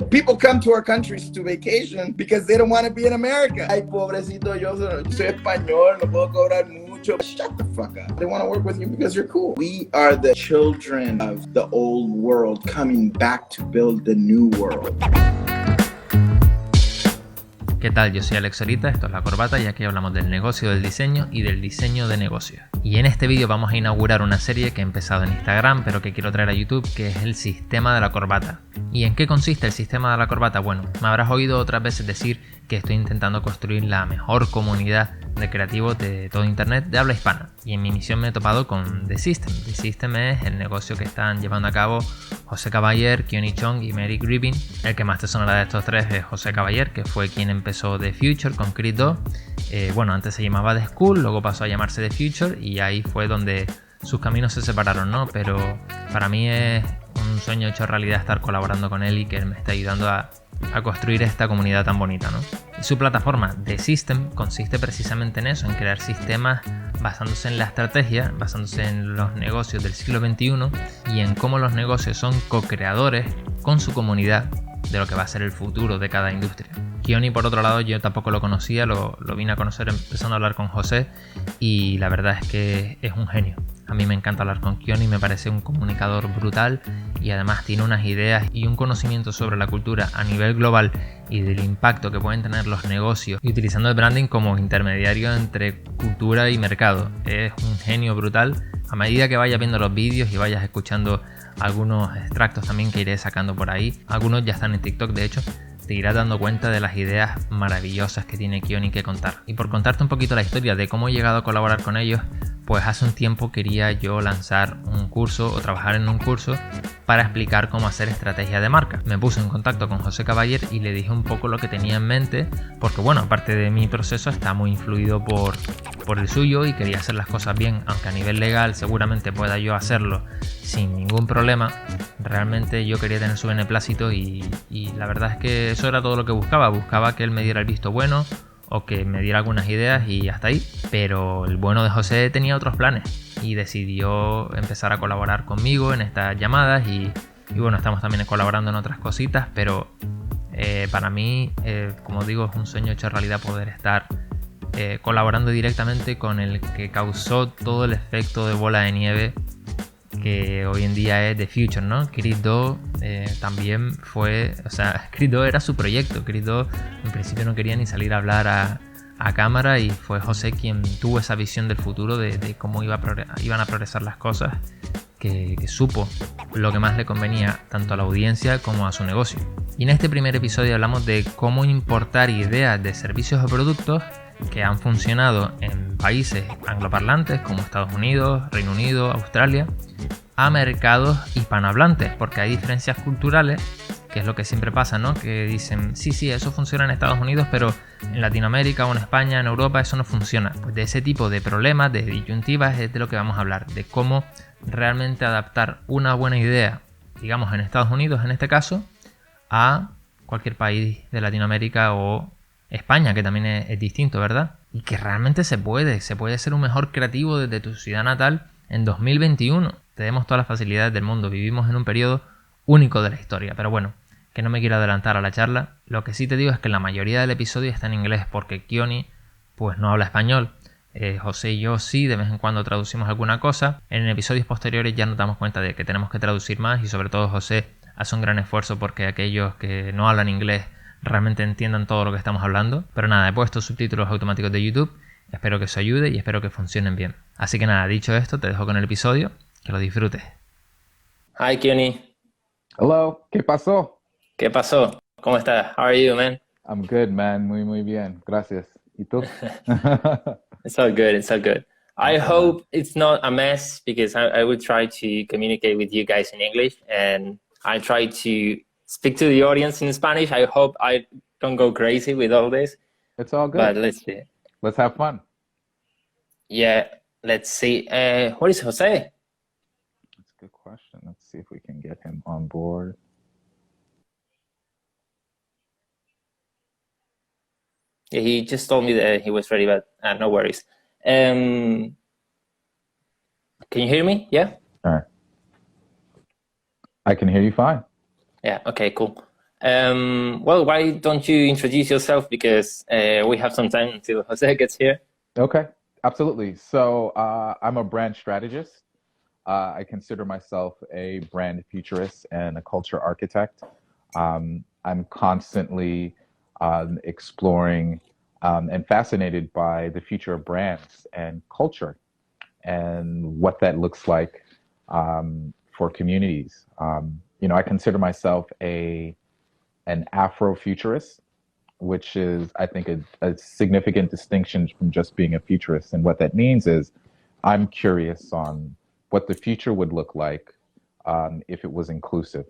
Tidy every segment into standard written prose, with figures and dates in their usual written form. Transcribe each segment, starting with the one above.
People come to our countries to vacation because they don't want to be in America. Ay, pobrecito, yo soy español, no puedo cobrar mucho. Shut the fuck up. They want to work with you because you're cool. We are the children of the old world coming back to build the new world. ¿Qué tal? Yo soy Alex Orita, esto es La Corvata y aquí hablamos del negocio del diseño y del diseño de negocios. Y en este vídeo vamos a inaugurar una serie que he empezado en Instagram pero que quiero traer a YouTube, que es el Sistema de la Corvata. ¿Y en qué consiste el Sistema de la Corvata? Bueno, me habrás oído otras veces decir que estoy intentando construir la mejor comunidad de creativos de todo internet de habla hispana. Y en mi misión me he topado con The System. The System es el negocio que están llevando a cabo José Caballer, Keone Chong y Mary Gribbin. El que más te sonará de estos tres es José Caballer, que fue quien empezó The Future con Crees 2. Bueno, antes se llamaba The School, luego pasó a llamarse The Future y ahí fue donde sus caminos se separaron, ¿no? Pero para mí es un sueño hecho realidad estar colaborando con él y que él me está ayudando a construir esta comunidad tan bonita, ¿no? Y su plataforma The System consiste precisamente en eso, en crear sistemas basándose en la estrategia, basándose en los negocios del siglo XXI y en cómo los negocios son co-creadores con su comunidad de lo que va a ser el futuro de cada industria. Keone, por otro lado, yo tampoco lo conocía, lo vine a conocer empezando a hablar con José y la verdad es que es un genio. A mí me encanta hablar con Keone y me parece un comunicador brutal y además tiene unas ideas y un conocimiento sobre la cultura a nivel global y del impacto que pueden tener los negocios y utilizando el branding como intermediario entre cultura y mercado. Es un genio brutal. A medida que vayas viendo los vídeos y vayas escuchando algunos extractos también que iré sacando por ahí, algunos ya están en TikTok de hecho, te irás dando cuenta de las ideas maravillosas que tiene Keone que contar. Y por contarte un poquito la historia de cómo he llegado a colaborar con ellos, pues hace un tiempo quería yo lanzar un curso o trabajar en un curso para explicar cómo hacer estrategia de marca. Me puse en contacto con José Caballer y le dije un poco lo que tenía en mente, porque bueno, aparte de mi proceso está muy influido por el suyo y quería hacer las cosas bien, aunque a nivel legal seguramente pueda yo hacerlo sin ningún problema. Realmente yo quería tener su beneplácito y la verdad es que eso era todo lo que buscaba que él me diera el visto bueno o que me diera algunas ideas y hasta ahí. Pero el bueno de José tenía otros planes y decidió empezar a colaborar conmigo en estas llamadas y bueno, estamos también colaborando en otras cositas, pero para mí, como digo, es un sueño hecho realidad poder estar colaborando directamente con el que causó todo el efecto de bola de nieve que hoy en día es The Future, ¿no? Crees 2 también fue, o sea, Crees 2 era su proyecto. Crees 2 en principio no quería ni salir a hablar a cámara y fue José quien tuvo esa visión del futuro de cómo iban a progresar las cosas, que supo lo que más le convenía tanto a la audiencia como a su negocio. Y en este primer episodio hablamos de cómo importar ideas de servicios o productos que han funcionado en países angloparlantes como Estados Unidos, Reino Unido, Australia, a mercados hispanohablantes, porque hay diferencias culturales, que es lo que siempre pasa, ¿no? Que dicen, sí, eso funciona en Estados Unidos, pero en Latinoamérica o en España, en Europa, eso no funciona. Pues de ese tipo de problemas, de disyuntivas, es de lo que vamos a hablar, de cómo realmente adaptar una buena idea, digamos en Estados Unidos en este caso, a cualquier país de Latinoamérica o España, que también es distinto, ¿verdad? Y que realmente se puede ser un mejor creativo desde tu ciudad natal en 2021. Tenemos todas las facilidades del mundo, vivimos en un periodo único de la historia, pero bueno, que no me quiero adelantar a la charla. Lo que sí te digo es que la mayoría del episodio está en inglés porque Keone pues no habla español. José y yo sí, de vez en cuando traducimos alguna cosa. En episodios posteriores ya nos damos cuenta de que tenemos que traducir más y sobre todo José hace un gran esfuerzo porque aquellos que no hablan inglés realmente entiendan todo lo que estamos hablando. Pero nada, he puesto subtítulos automáticos de YouTube. Espero que eso ayude y espero que funcionen bien. Así que nada, dicho esto, te dejo con el episodio. Que lo disfrutes. Hi, Keone. Hello, ¿qué pasó? ¿Qué pasó? ¿Cómo estás? How are you, man? I'm good, man. Muy bien. Gracias. ¿Y tú? It's all good. It's all good. I Awesome, hope it's not a mess because I will try to communicate with you guys in English and I try to speak to the audience in Spanish. I hope I don't go crazy with all this, It's all good. but let's see. Let's have fun. Yeah, let's see. What is Jose? That's a good question. Let's see if we can get him on board. Yeah, he just told me that he was ready, but no worries. Can you hear me? Yeah? All right. I can hear you fine. Yeah, okay, cool. Well, why don't you introduce yourself? Because we have some time until Jose gets here. Okay, absolutely. So I'm a brand strategist. I consider myself a brand futurist and a culture architect. I'm constantly exploring and fascinated by the future of brands and culture and what that looks like for communities. I consider myself an Afrofuturist, which is, I think, a significant distinction from just being a futurist. And what that means is I'm curious on what the future would look like if it was inclusive,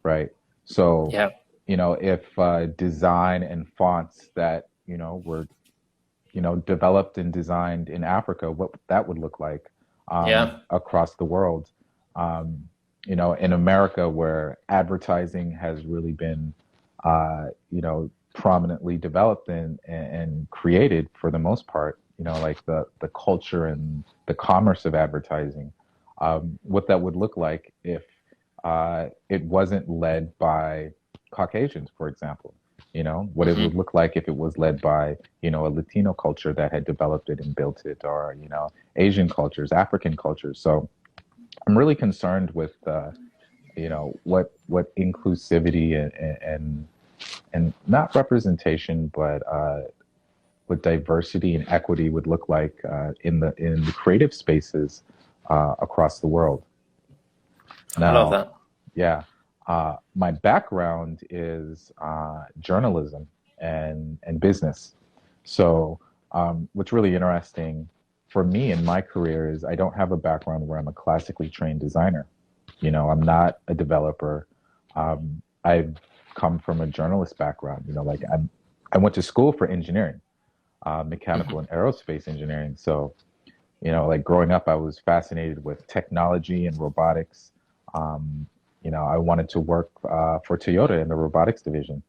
right? So, Yeah. If design and fonts that, were, developed and designed in Africa, what that would look like across the world. In America, where advertising has really been, prominently developed and created for the most part, like the culture and the commerce of advertising, what that would look like if it wasn't led by Caucasians, for example, what it would look like if it was led by, a Latino culture that had developed it and built it, or, Asian cultures, African cultures. So I'm really concerned with, what inclusivity and not representation, but what diversity and equity would look like in the creative spaces across the world. Now, I love that. Yeah, my background is journalism and business. So what's really interesting for me in my career is I don't have a background where I'm a classically trained designer. I'm not a developer. I've come from a journalist background. I went to school for engineering, mechanical and aerospace engineering. So, growing up, I was fascinated with technology and robotics. I wanted to work for Toyota in the robotics division.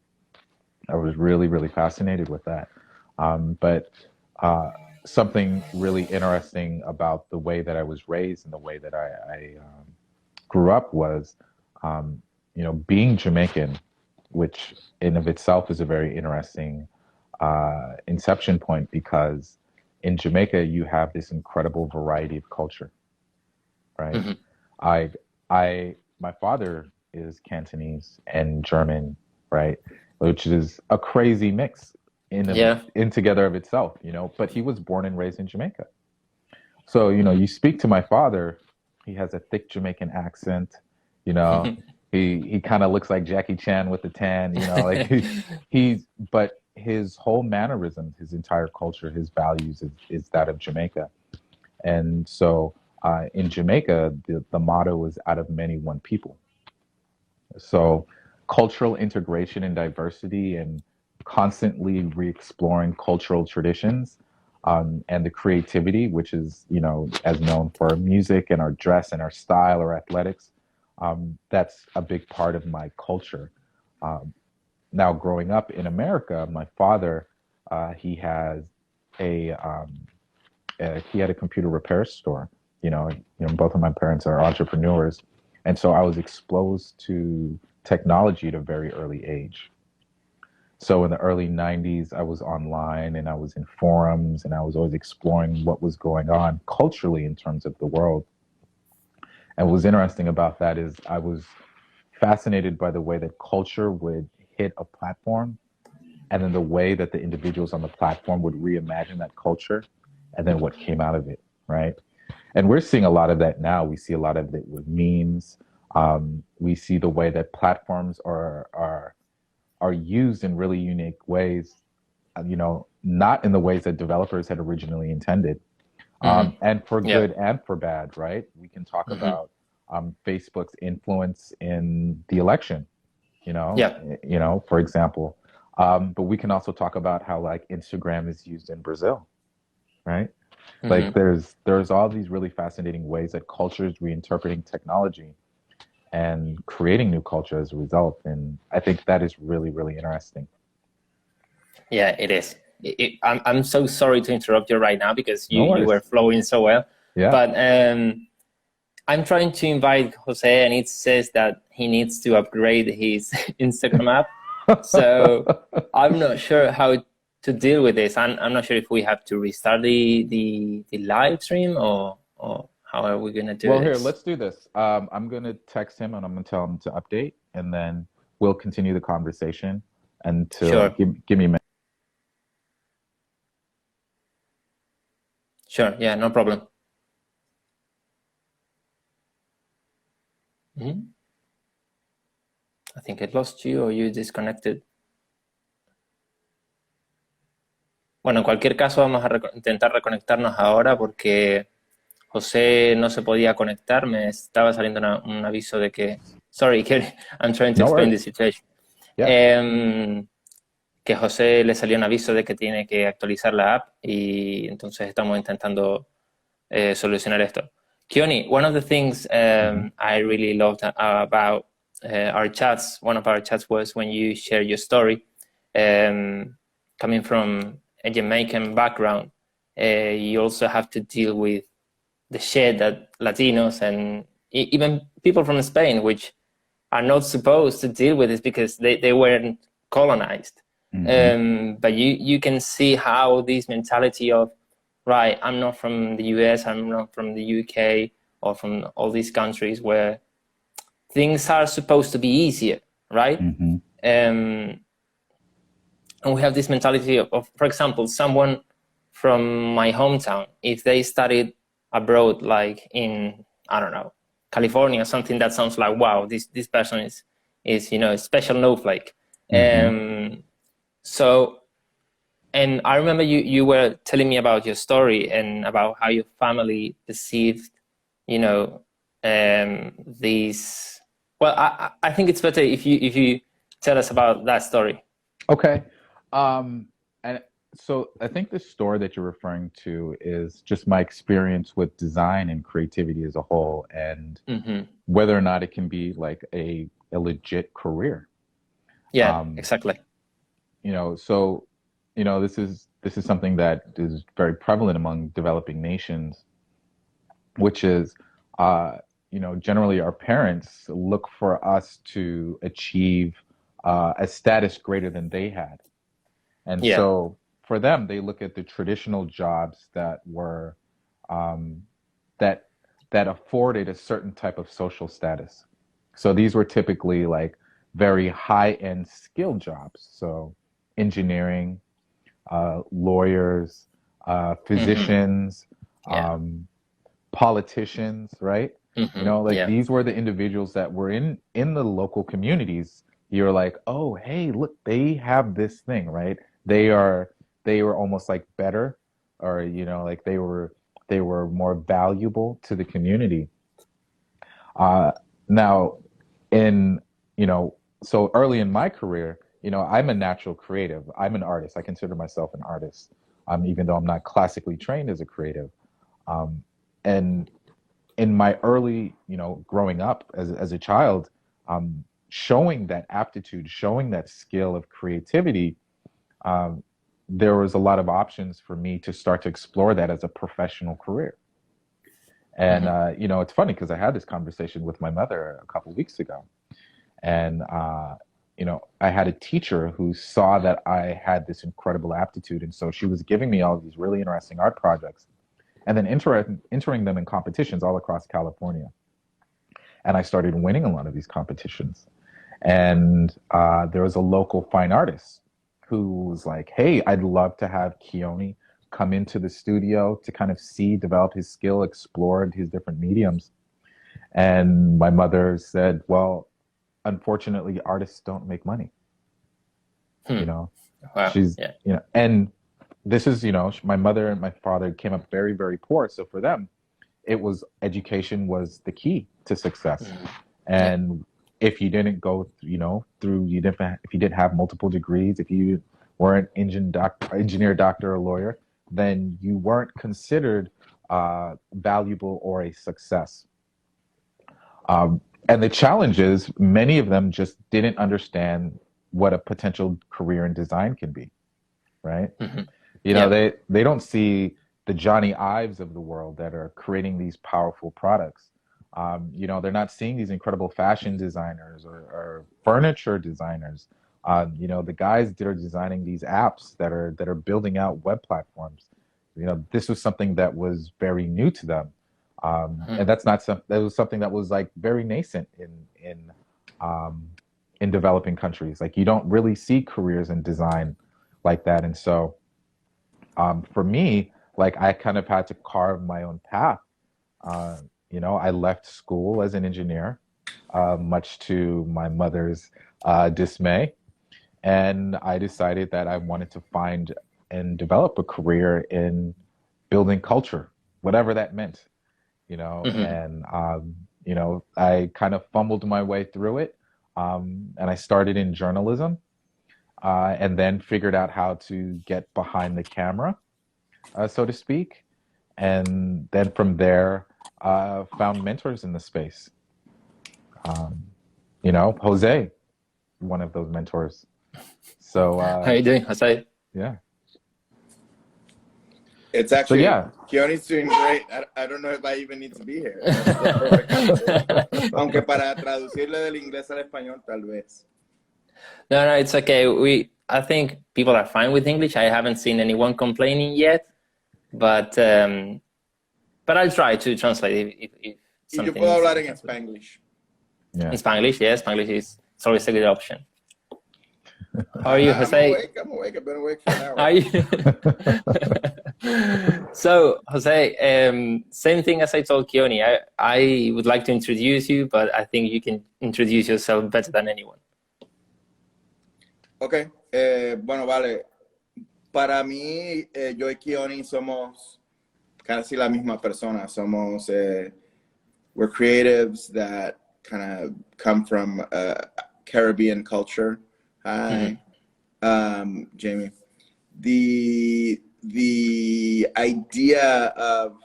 I was really, really fascinated with that. But something really interesting about the way that I was raised and the way that I grew up was, being Jamaican, which in of itself is a very interesting inception point, because in Jamaica you have this incredible variety of culture, right? My father is Cantonese and German, right? Which is a crazy mix in together of itself, but he was born and raised in Jamaica. So, you speak to my father, he has a thick Jamaican accent, he kind of looks like Jackie Chan with the tan, but his whole mannerisms, his entire culture, his values is that of Jamaica. And so in Jamaica, the motto is out of many, one people. So cultural integration and diversity and constantly re-exploring cultural traditions and the creativity, which is, as known for our music and our dress and our style or athletics, that's a big part of my culture. Now, growing up in America, my father, he had a computer repair store. Both of my parents are entrepreneurs, and so I was exposed to technology at a very early age. So in the early 90s, I was online and I was in forums and I was always exploring what was going on culturally in terms of the world. And what was interesting about that is I was fascinated by the way that culture would hit a platform, and then the way that the individuals on the platform would reimagine that culture, and then what came out of it, right? And we're seeing a lot of that now. We see a lot of it with memes. We see the way that platforms are used in really unique ways, not in the ways that developers had originally intended, and for good and for bad, right? We can talk about Facebook's influence in the election, for example. But we can also talk about how like Instagram is used in Brazil, right? Like there's all these really fascinating ways that culture is reinterpreting technology and creating new culture as a result. And I think that is really, really interesting. Yeah, it is. I'm so sorry to interrupt you right now because you were flowing so well. Yeah. But I'm trying to invite Jose, and it says that he needs to upgrade his Instagram app. So I'm not sure how to deal with this. I'm not sure if we have to restart the live stream or how are we gonna do Well, this? here, let's do this. I'm gonna text him and I'm gonna tell him to update, and then we'll continue the conversation until Sure. give me a minute. Sure, yeah, no problem. I think I lost you or you disconnected. Bueno, en cualquier caso vamos a intentar reconectarnos ahora porque José no se podía conectar. Me estaba saliendo un aviso de que... Sorry, I'm trying to explain the situation. Yeah. Que José le salió un aviso de que tiene que actualizar la app y entonces estamos intentando solucionar esto. Keone, one of the things I really loved about our chats, one of our chats was when you share your story, coming from a Jamaican background, you also have to deal with the shit that Latinos and even people from Spain, which are not supposed to deal with this because they weren't colonized. But you can see how this mentality of, right, I'm not from the US, I'm not from the UK, or from all these countries where things are supposed to be easier, right? And we have this mentality of, for example, someone from my hometown, if they studied abroad, like in, I don't know, California, something that sounds like, wow, this person is a special snowflake. So, and I remember you were telling me about your story and about how your family perceived, these. Well, I think it's better if you tell us about that story. Okay. And so I think the story that you're referring to is just my experience with design and creativity as a whole, and whether or not it can be like a legit career. Yeah, exactly. So this is something that is very prevalent among developing nations, which is generally our parents look for us to achieve a status greater than they had. And so for them, they look at the traditional jobs that were that afforded a certain type of social status. So these were typically like very high-end skill jobs. So engineering, lawyers, physicians, politicians, right? These were the individuals that were in the local communities. You're like, oh, hey, look, they have this thing, right? They were almost like better, or like they were more valuable to the community. Now, so early in my career, I'm a natural creative. I'm an artist. I consider myself an artist, even though I'm not classically trained as a creative. And in my early, growing up as a child, showing that aptitude, showing that skill of creativity, there was a lot of options for me to start to explore that as a professional career. And, it's funny because I had this conversation with my mother a couple of weeks ago. And, I had a teacher who saw that I had this incredible aptitude. And so she was giving me all these really interesting art projects and then entering them in competitions all across California. And I started winning a lot of these competitions. And there was a local fine artist who was like, hey, I'd love to have Keone come into the studio to kind of develop his skill, explore his different mediums. And my mother said, well, unfortunately, artists don't make money. Wow. And this is, my mother and my father came up very, very poor. So for them, education was the key to success. And if you didn't go, if you didn't have multiple degrees, if you weren't engineer, doctor, or lawyer, then you weren't considered valuable or a success. And the challenge is many of them just didn't understand what a potential career in design can be, right? They don't see the Johnny Ives of the world that are creating these powerful products. You know, they're not seeing these incredible fashion designers or furniture designers. You know, the guys that are designing these apps that are building out web platforms. You know, this was something that was very new to them, and that's not some. That was something that was like very nascent in developing countries. Like you don't really see careers in design like that, and so for me, like I kind of had to carve my own path. You know, I left school as an engineer, much to my mother's dismay. And I decided that I wanted to find and develop a career in building culture, whatever that meant, you know. And, you know, I kind of fumbled my way through it. And I started in journalism and then figured out how to get behind the camera, so to speak. And then from there, found mentors in the space. You know, Jose, one of those mentors. So how are you doing, Jose? yeah. It's actually, yeah. Keone's doing great. I don't know if I even need to be here. Aunque para traducirle del inglés al español, tal vez. No, it's okay. I think people are fine with English. I haven't seen anyone complaining yet, but I'll try to translate if Y yo something. puedo hablar en Spanglish. In Spanglish, yes, Spanglish is always a good option. How are you, Jose? I'm awake. I've been awake for an hour. Are you? So, Jose, same thing as I told Keone. I would like to introduce you, but I think you can introduce yourself better than anyone. Ok, bueno, vale. Para mí, yo y Keone somos casi la misma persona. Somos, we're creatives that kind of come from Caribbean culture. Hi, Jamie. The idea of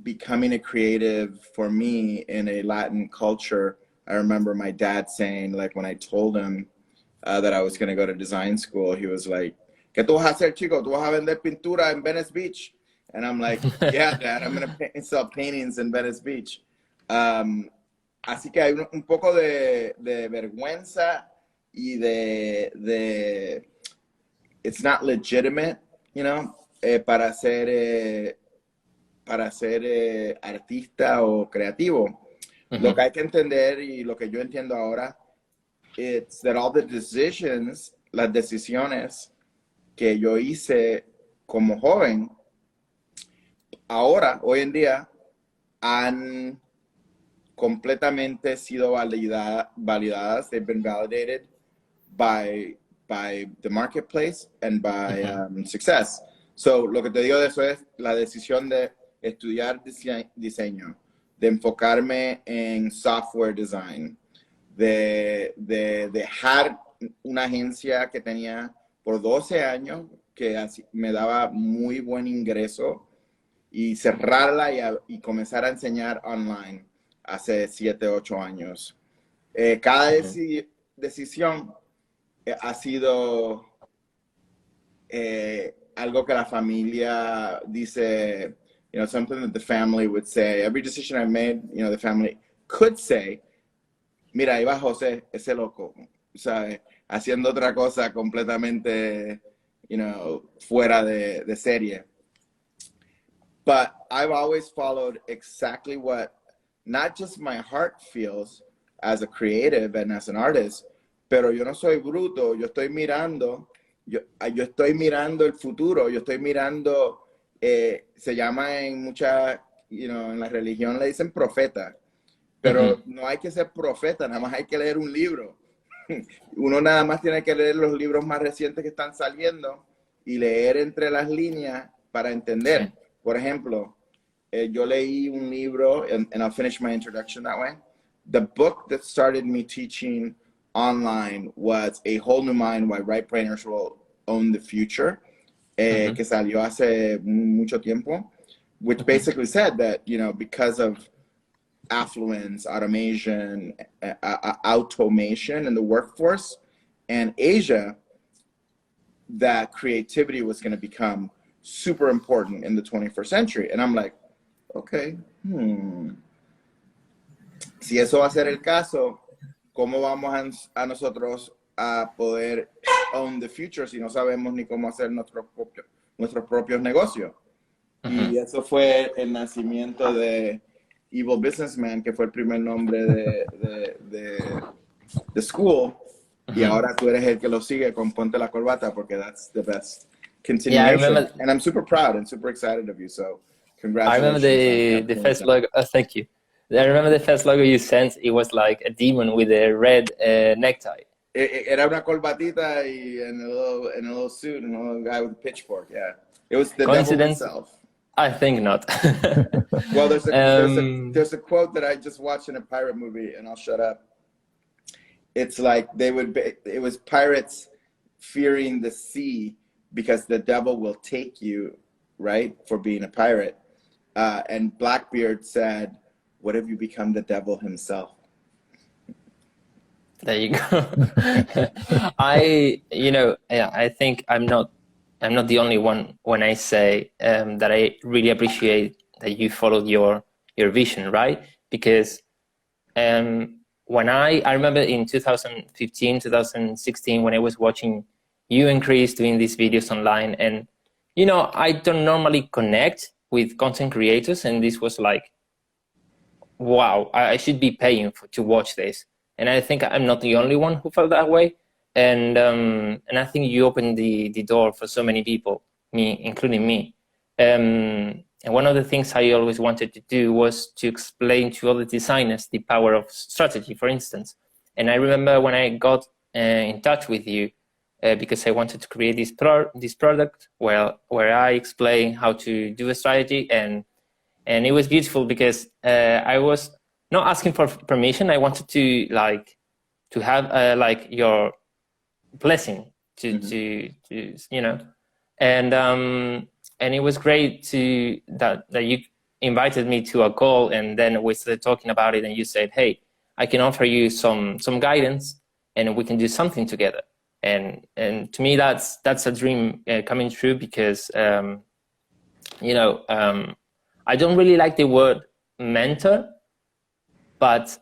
becoming a creative for me in a Latin culture, I remember my dad saying, like, when I told him that I was going to go to design school, he was like, ¿Qué tú vas a hacer, chico? ¿Tú vas a vender pintura en Venice Beach? And I'm like, yeah, Dad, I'm going to sell paintings in Venice Beach. Así que hay un poco de vergüenza y de it's not legitimate, you know, para ser artista o creativo. Lo que hay que entender y lo que yo entiendo ahora, it's that all the decisions, las decisiones que yo hice como joven, ahora, hoy en día, han completamente sido validadas. They've been validated by the marketplace and by success. So, lo que te digo de eso es la decisión de estudiar diseño, de enfocarme en software design, de dejar una agencia que tenía por 12 años, que me daba muy buen ingreso, y cerrarla y comenzar a enseñar online hace 7, 8 años. Cada decisión ha sido algo que la familia dice, you know, something that the family would say. Every decision I made, you know, the family could say, mira, ahí va José, ese loco, ¿sabes? Haciendo otra cosa completamente, you know, fuera de serie. But I've always followed exactly what not just my heart feels as a creative and as an artist, pero yo no soy bruto, yo estoy mirando el futuro, yo estoy mirando, se llama en mucha, you know, en la religión le dicen profeta, pero no hay que ser profeta, nada más hay que leer un libro. Uno nada más tiene que leer los libros más recientes que están saliendo y leer entre las líneas para entender. Por ejemplo, yo leí un libro, and I'll finish my introduction that way. The book that started me teaching online was A Whole New Mind, Why Right Brainers Will Own the Future, que salió hace mucho tiempo, which basically said that, you know, because of affluence, automation in the workforce and Asia, that creativity was going to become super important in the 21st century. And I'm like, okay, si eso va a ser el caso, ¿cómo vamos a nosotros a poder own the future si no sabemos ni cómo hacer nuestros propios negocios? Y eso fue el nacimiento de Evil Businessman, que fue el primer nombre de School. Y ahora tú eres el que lo sigue con Ponte la Corbata, porque that's the best continuation. Yeah, I remember, and I'm super proud and super excited of you, so congratulations. I remember the first logo. Oh, thank you. I remember the first logo you sent. It was like a demon with a red necktie. Era una corbatita y en a little suit and a little guy with a pitchfork. Yeah, it was the devil himself. I think not. Well, there's a quote that I just watched in a pirate movie, and I'll shut up. It's like it was pirates fearing the sea because the devil will take you, right, for being a pirate. And Blackbeard said, "What if you become the devil himself?" There you go. I think I'm not the only one when I say that I really appreciate that you followed your vision, right? Because when I remember in 2015, 2016, when I was watching you and Crees doing these videos online, and I don't normally connect with content creators, and this was like, wow, I should be paying to watch this. And I think I'm not the only one who felt that way. And I think you opened the door for so many people, including me. And one of the things I always wanted to do was to explain to other designers the power of strategy, for instance. And I remember when I got in touch with you, because I wanted to create this product where I explain how to do a strategy, and it was beautiful because I was not asking for permission. I wanted to have your blessing to and it was great that you invited me to a call, and then we started talking about it, and you said, hey, I can offer you some guidance and we can do something together. And to me that's a dream coming true, because I don't really like the word mentor, but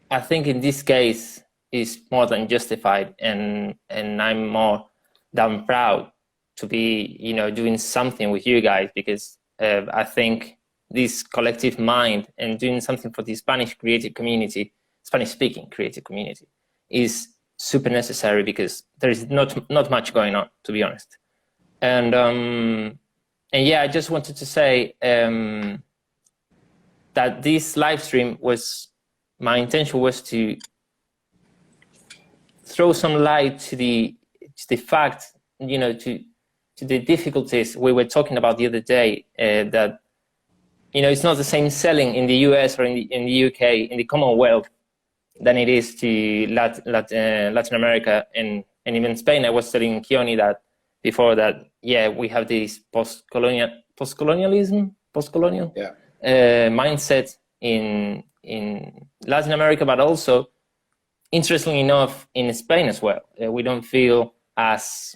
I think in this case is more than justified, and I'm more than proud to be doing something with you guys, because I think this collective mind and doing something for the Spanish creative community, Spanish speaking creative community, is super necessary, because there is not much going on, to be honest. And yeah, I just wanted to say that this live stream my intention was to throw some light to the fact, to the difficulties we were talking about the other day, that it's not the same selling in the US or in the UK, in the Commonwealth, than it is to Latin America and even Spain. I was telling Keone that before, that we have this post-colonial mindset in Latin America, but also, interestingly enough, in Spain as well. We don't feel as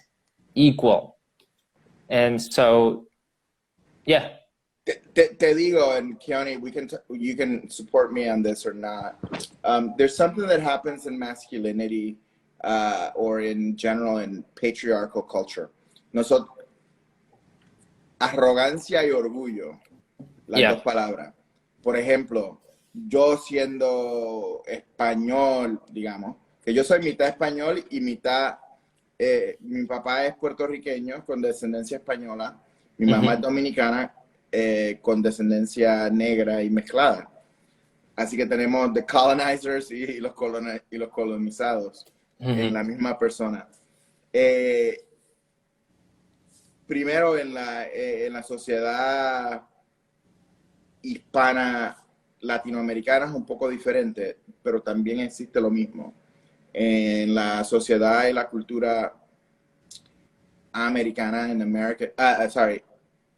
equal. And so, yeah. Te digo, and Keone, you can support me on this or not. There's something that happens in masculinity or in general in patriarchal culture. Arrogancia y orgullo, las dos palabras. Por ejemplo, yo siendo español, digamos, que yo soy mitad español y mitad, mi papá es puertorriqueño con descendencia española, mi mamá es dominicana con descendencia negra y mezclada. Así que tenemos the colonizers y los colonizados en la misma persona. Primero, en la sociedad hispana latinoamericana es un poco diferente, pero también existe lo mismo. En la sociedad y la cultura americana,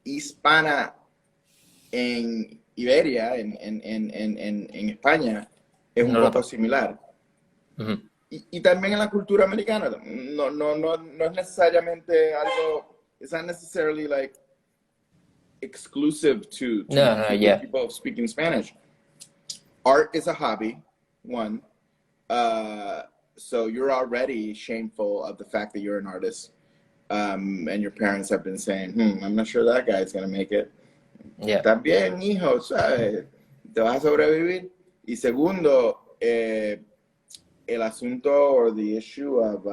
hispana en Iberia, en España, es un poco similar. Y también en la cultura americana, no es necesariamente algo, it's not necessarily like exclusive to people speaking Spanish. art is a hobby, one. So you're already shameful of the fact that you're an artist. And your parents have been saying, I'm not sure that guy's going to make it. Yeah. También, hijo, ¿sabes? Te vas a sobrevivir. Y segundo, el asunto or the issue of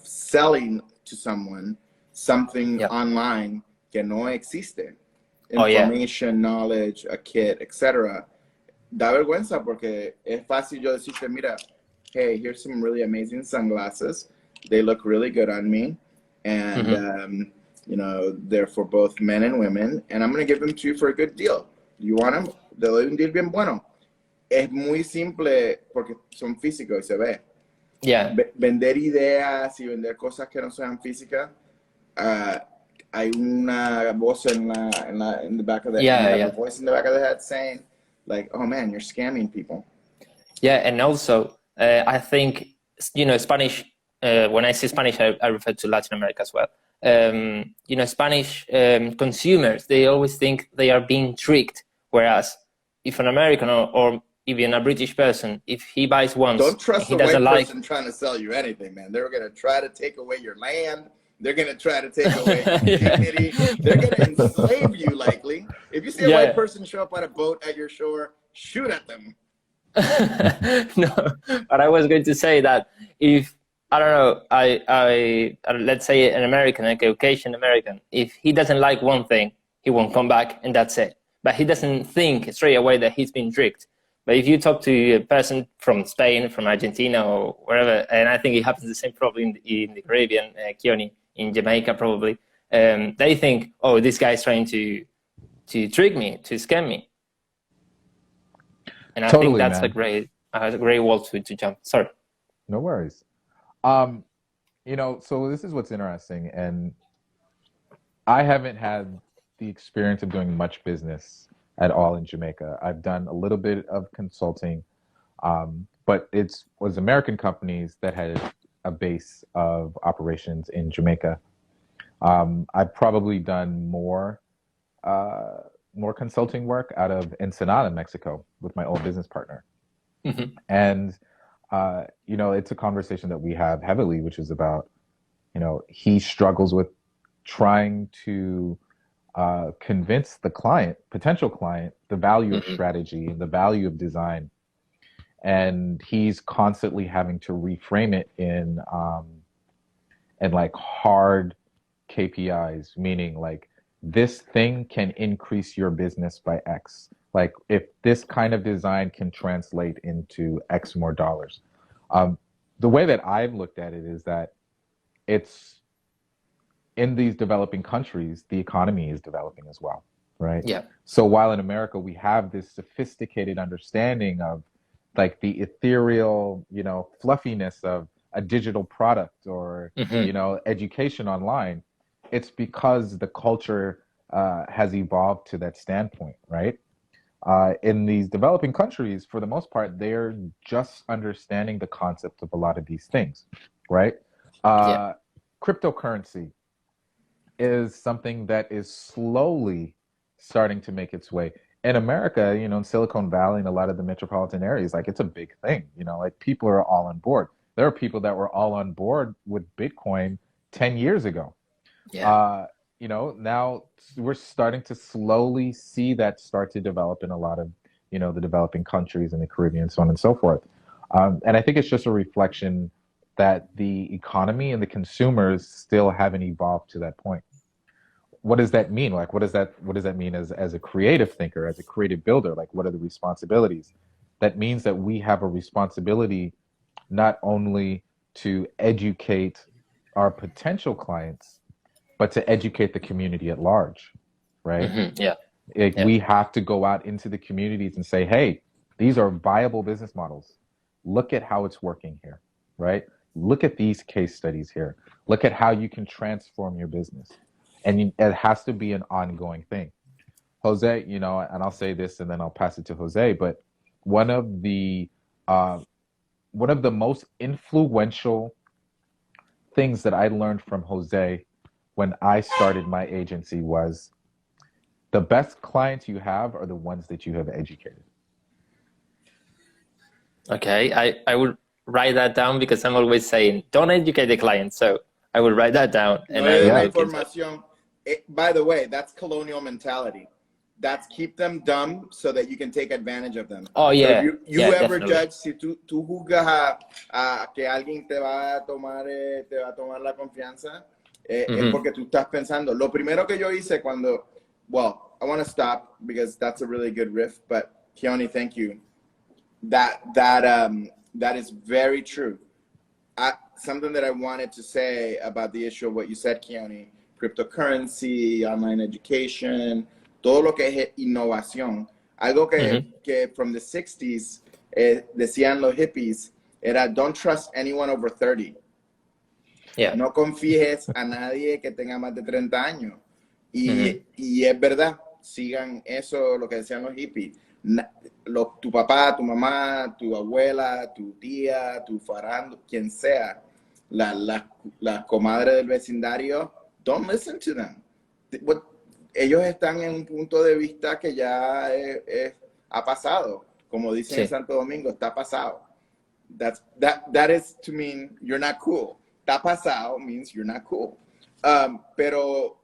selling to someone something online que no existe. Information, knowledge, a kit, etc. Da vergüenza porque es fácil yo decirte, mira, hey, here's some really amazing sunglasses. They look really good on me. And, you know, they're for both men and women. And I'm going to give them to you for a good deal. You want them? Te doy un deal bien bueno. Es muy simple porque son físicos y se ve. Yeah. Vender ideas y vender cosas que no sean físicas. Hay una voz in the back of the head. A voice in the back of the head saying, like, oh man, you're scamming people. Yeah, and also, I think, you know, Spanish, when I say Spanish, I refer to Latin America as well. You know, Spanish consumers, they always think they are being tricked. Whereas if an American or even a British person, if he buys once, don't trust he a doesn't white like. person trying to sell you anything, man. They're going to try to take away your land. They're going to try to take away your dignity. They're going to enslave you, likely. If you see a white person show up on a boat at your shore, shoot at them. No, but I was going to say that if, I don't know, I let's say an American, a Caucasian American, if he doesn't like one thing, he won't come back and that's it. But he doesn't think straight away that he's been tricked. But if you talk to a person from Spain, from Argentina or wherever, and I think it happens the same probably in the Caribbean, Keone, in Jamaica probably, they think, oh, this guy's trying to trick me, to scam me. And I think that's a great wall to jump. Sorry. No worries. You know, so this is what's interesting, and I haven't had the experience of doing much business at all in Jamaica. I've done a little bit of consulting, but it was American companies that had a base of operations in Jamaica. I've probably done more consulting work out of Ensenada, Mexico, with my old business partner. And you know, it's a conversation that we have heavily, which is about, you know, he struggles with trying to convince the client, potential client, the value of strategy and the value of design. And he's constantly having to reframe it in like hard KPIs, meaning like this thing can increase your business by X. Like if this kind of design can translate into X more dollars. The way that I've looked at it is that it's in these developing countries, the economy is developing as well, right? Yeah. So while in America we have this sophisticated understanding of like the ethereal, you know, fluffiness of a digital product or, you know, education online, it's because the culture has evolved to that standpoint, right? In these developing countries, for the most part, they're just understanding the concept of a lot of these things, right? Cryptocurrency is something that is slowly starting to make its way. In America, you know, in Silicon Valley and a lot of the metropolitan areas, like it's a big thing, you know, like people are all on board. There are people that were all on board with Bitcoin 10 years ago. You know, now we're starting to slowly see that start to develop in a lot of, you know, the developing countries in the Caribbean, so on and so forth. And I think it's just a reflection that the economy and the consumers still haven't evolved to that point. What does that mean? Like, what does that mean as a creative thinker, as a creative builder? Like, what are the responsibilities? That means that we have a responsibility not only to educate our potential clients, but to educate the community at large, right? We have to go out into the communities and say, hey, these are viable business models. Look at how it's working here, right? Look at these case studies here. Look at how you can transform your business. And it has to be an ongoing thing. Jose, you know, and I'll say this and then I'll pass it to Jose, but one of the most influential things that I learned from Jose when I started my agency was the best clients you have are the ones that you have educated. Okay, I will write that down because I'm always saying, don't educate the client. So I will write that down. And No I le will den look into it. información. By the way, that's colonial mentality. That's keep them dumb so that you can take advantage of them. Oh, yeah. So you Yeah, ever definitely. judge, si tú juzgas a que alguien te va a tomar la confianza, es porque tú estás pensando. Lo primero que yo hice cuando, well, I want to stop because that's a really good riff, but Keone, thank you. That is very true. Something that I wanted to say about the issue of what you said, Keone, cryptocurrency, online education, todo lo que es innovación. Algo que from the 60s decían los hippies era don't trust anyone over 30. Yeah. No confíes a nadie que tenga más de 30 años. Y es verdad, sigan eso, lo que decían los hippies. Tu papá, tu mamá, tu abuela, tu tía, tu farando, quien sea, la comadre del vecindario, don't listen to them. Ellos están en un punto de vista que ya ha pasado. Como dicen en Santo Domingo, está pasado. That is to mean you're not cool. Está pasado means you're not cool. Pero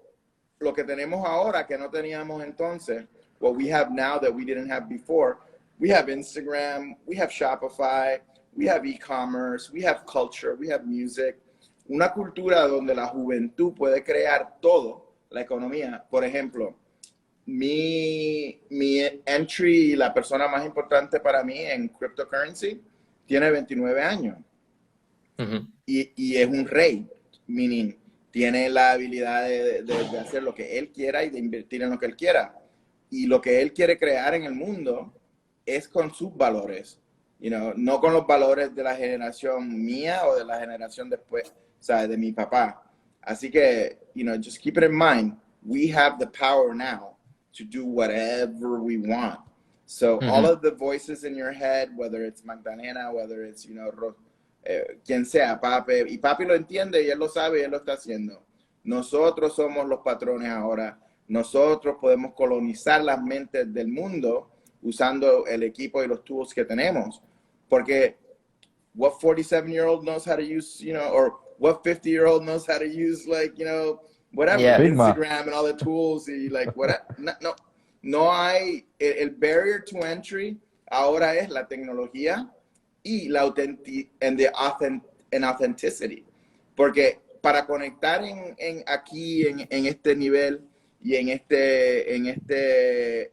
lo que tenemos ahora que no teníamos entonces, what we have now that we didn't have before, we have Instagram, we have Shopify, we have e-commerce, we have culture, we have music. Una cultura donde la juventud puede crear todo, la economía. Por ejemplo, mi entry, la persona más importante para mí en cryptocurrency, tiene 29 años. Y es un rey, meaning tiene la habilidad de hacer lo que él quiera y de invertir en lo que él quiera. Y lo que él quiere crear en el mundo es con sus valores, no con los valores de la generación mía o de la generación después, o sea, de mi papá. Así que, just keep it in mind, we have the power now to do whatever we want. So all of the voices in your head, whether it's Magdalena, whether it's, quien sea, papi, y papi lo entiende y él lo sabe y él lo está haciendo. Nosotros somos los patrones ahora. Nosotros podemos colonizar las mentes del mundo usando el equipo y los tools que tenemos. Porque what 47-year-old knows how to use, or what 50-year-old knows how to use, whatever, Instagram and all the tools, y no hay, el barrier to entry ahora es la tecnología y la authenticity. Porque para conectar aquí en este nivel y en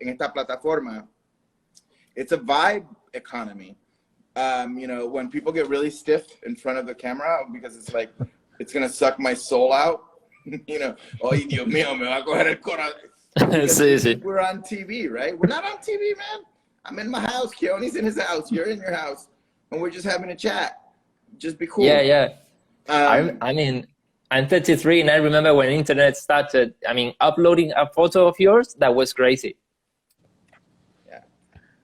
esta plataforma, it's a vibe economy. When people get really stiff in front of the camera because it's like, it's going to suck my soul out, oye, Dios mío, me va a coger el corazón. Sí. We're on TV, right? We're not on TV, man. I'm in my house. Keone's in his house. You're in your house. And we're just having a chat. Just be cool. Yeah. I mean, I'm 33 and I remember when internet started, uploading a photo of yours, that was crazy. Yeah.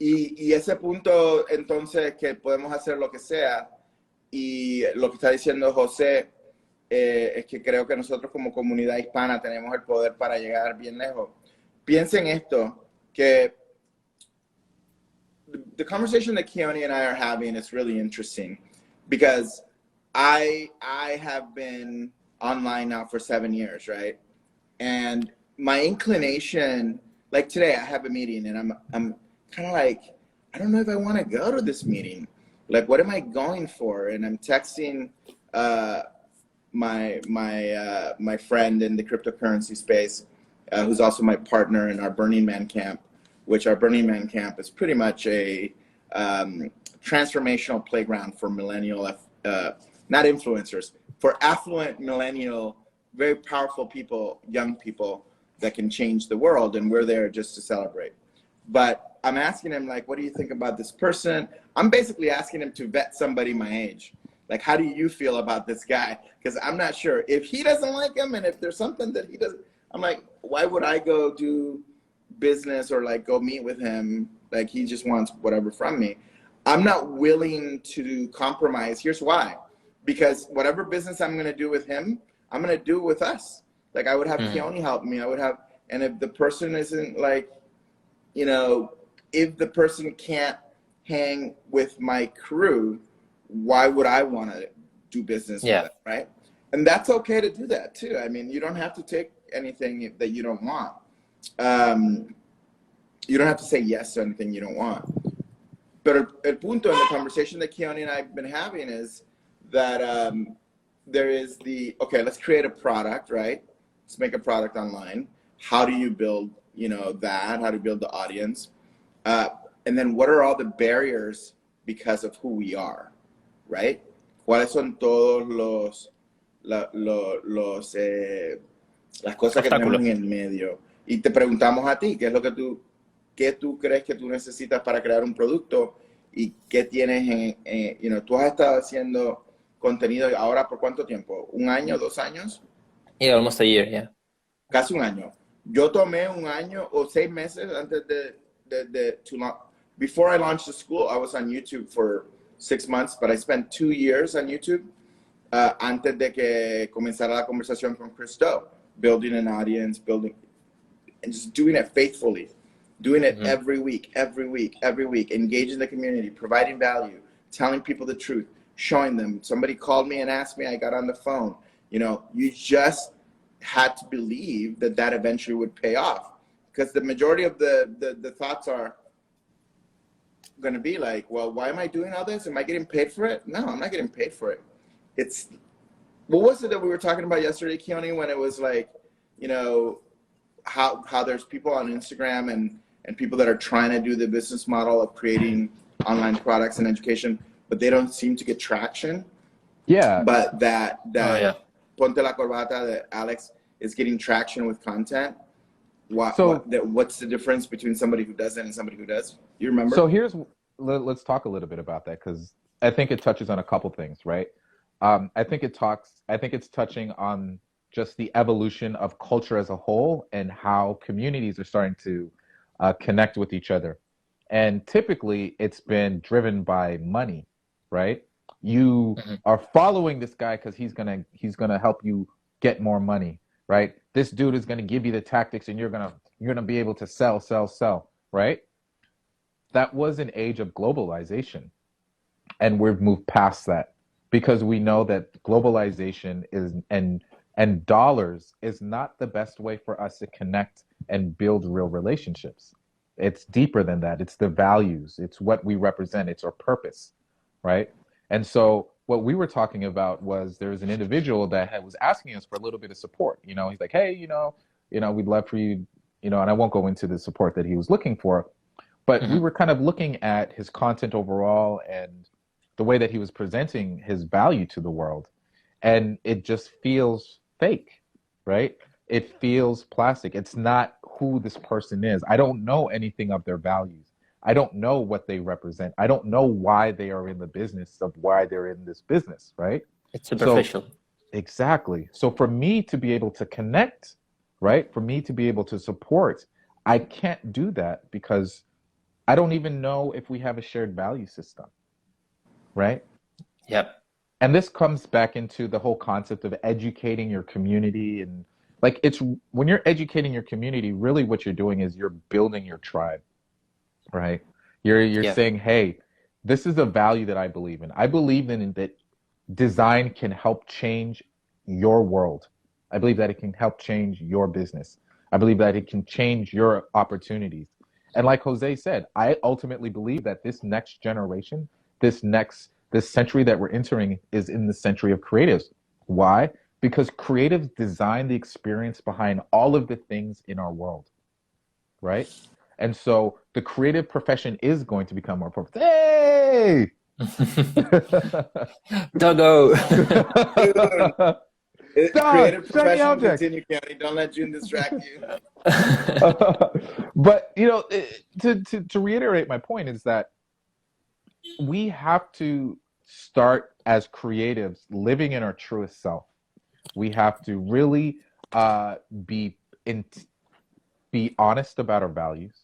Y ese punto, entonces, que podemos hacer lo que sea, y lo que está diciendo José, es que creo que nosotros como comunidad hispana tenemos el poder para llegar bien lejos. Piensen esto, que the conversation that Keone and I are having is really interesting because I have been online now for 7 years, right? And my inclination, like today I have a meeting and I'm kind of like, I don't know if I want to go to this meeting. Like, what am I going for? And I'm texting my friend in the cryptocurrency space, who's also my partner in our Burning Man camp, which our Burning Man camp is pretty much a transformational playground for millennial, not influencers, for affluent millennial, very powerful people, young people that can change the world. And we're there just to celebrate. But I'm asking him, like, what do you think about this person? I'm basically asking him to vet somebody my age. Like, how do you feel about this guy? Because I'm not sure. If he doesn't like him and if there's something that he doesn't, I'm like, why would I go do business or like go meet with him? Like, he just wants whatever from me. I'm not willing to compromise. Here's why. Because whatever business I'm going to do with him, I'm going to do it with us. Like, I would have Keone help me. I would have And if the person isn't like, you know, if the person can't hang with my crew, why would I want to do business with them, right? And that's okay to do that too. I mean, you don't have to take anything that you don't want. You don't have to say yes to anything you don't want. But el punto in the conversation that Keone and I have been having is that there is the, okay, let's create a product, right? Let's make a product online. How do you build, you know, that? How do you build the audience? And then what are all the barriers because of who we are, right? ¿Cuáles son todos las cosas que tenemos en el medio? Y te preguntamos a ti, ¿qué es lo que tú crees que tú necesitas para crear un producto? ¿Y qué tienes you know, tú has estado haciendo contenido ahora por cuánto tiempo? ¿Un año, 2 años? Yeah, almost a year, yeah. Casi un año. Yo tomé un año o 6 meses antes before I launched the school, I was on YouTube for 6 months, but I spent 2 years on YouTube antes de que comenzara la conversación con Christo, building an audience, and just doing it faithfully, doing it every week, engaging the community, providing value, telling people the truth, showing them. Somebody called me and asked me, I got on the phone. You know, you just had to believe that that eventually would pay off, because the majority of the thoughts are going to be like, well, why am I doing all this? Am I getting paid for it? No, I'm not getting paid for it. It's, what was it that we were talking about yesterday, Keone, when it was like, you know, how there's people on Instagram and people that are trying to do the business model of creating online products and education, but they don't seem to get traction. Yeah. But that Ponte la Corvata, that Alex is getting traction with content. What's the difference between somebody who doesn't and somebody who does? You remember? So let's talk a little bit about that, because I think it touches on a couple things, right? I think it's touching on just the evolution of culture as a whole and how communities are starting to connect with each other. And typically it's been driven by money, right? You are following this guy because he's gonna help you get more money, right? This dude is gonna give you the tactics and you're gonna be able to sell, right? That was an age of globalization, and we've moved past that, because we know that globalization is and dollars is not the best way for us to connect and build real relationships. It's deeper than that. It's the values. It's what we represent. It's our purpose, right? And so what we were talking about was there's an individual that was asking us for a little bit of support. You know, he's like, hey, you know, we'd love for you, you know, and I won't go into the support that he was looking for, but we were kind of looking at his content overall and the way that he was presenting his value to the world. And it just feels fake, right? It feels plastic. It's not who this person is. I don't know anything of their values. I don't know what they represent. I don't know why they are in the business of why they're in this business, right? It's superficial. So, exactly. So for me to be able to connect, right? For me to be able to support, I can't do that because I don't even know if we have a shared value system, right? Yep. And this comes back into the whole concept of educating your community. And like, it's when you're educating your community, really what you're doing is you're building your tribe, right? You're saying, hey, this is a value that I believe in. I believe in that design can help change your world. I believe that it can help change your business. I believe that it can change your opportunities. And like Jose said, I ultimately believe that this next generation, this century that we're entering is in the century of creatives. Why? Because creatives design the experience behind all of the things in our world, right? And so the creative profession is going to become more profitable. Hey! Doggo! Creative profession, continue, County. Don't let June distract you. But, you know, to reiterate my point is that we have to start as creatives living in our truest self. We have to really be honest about our values,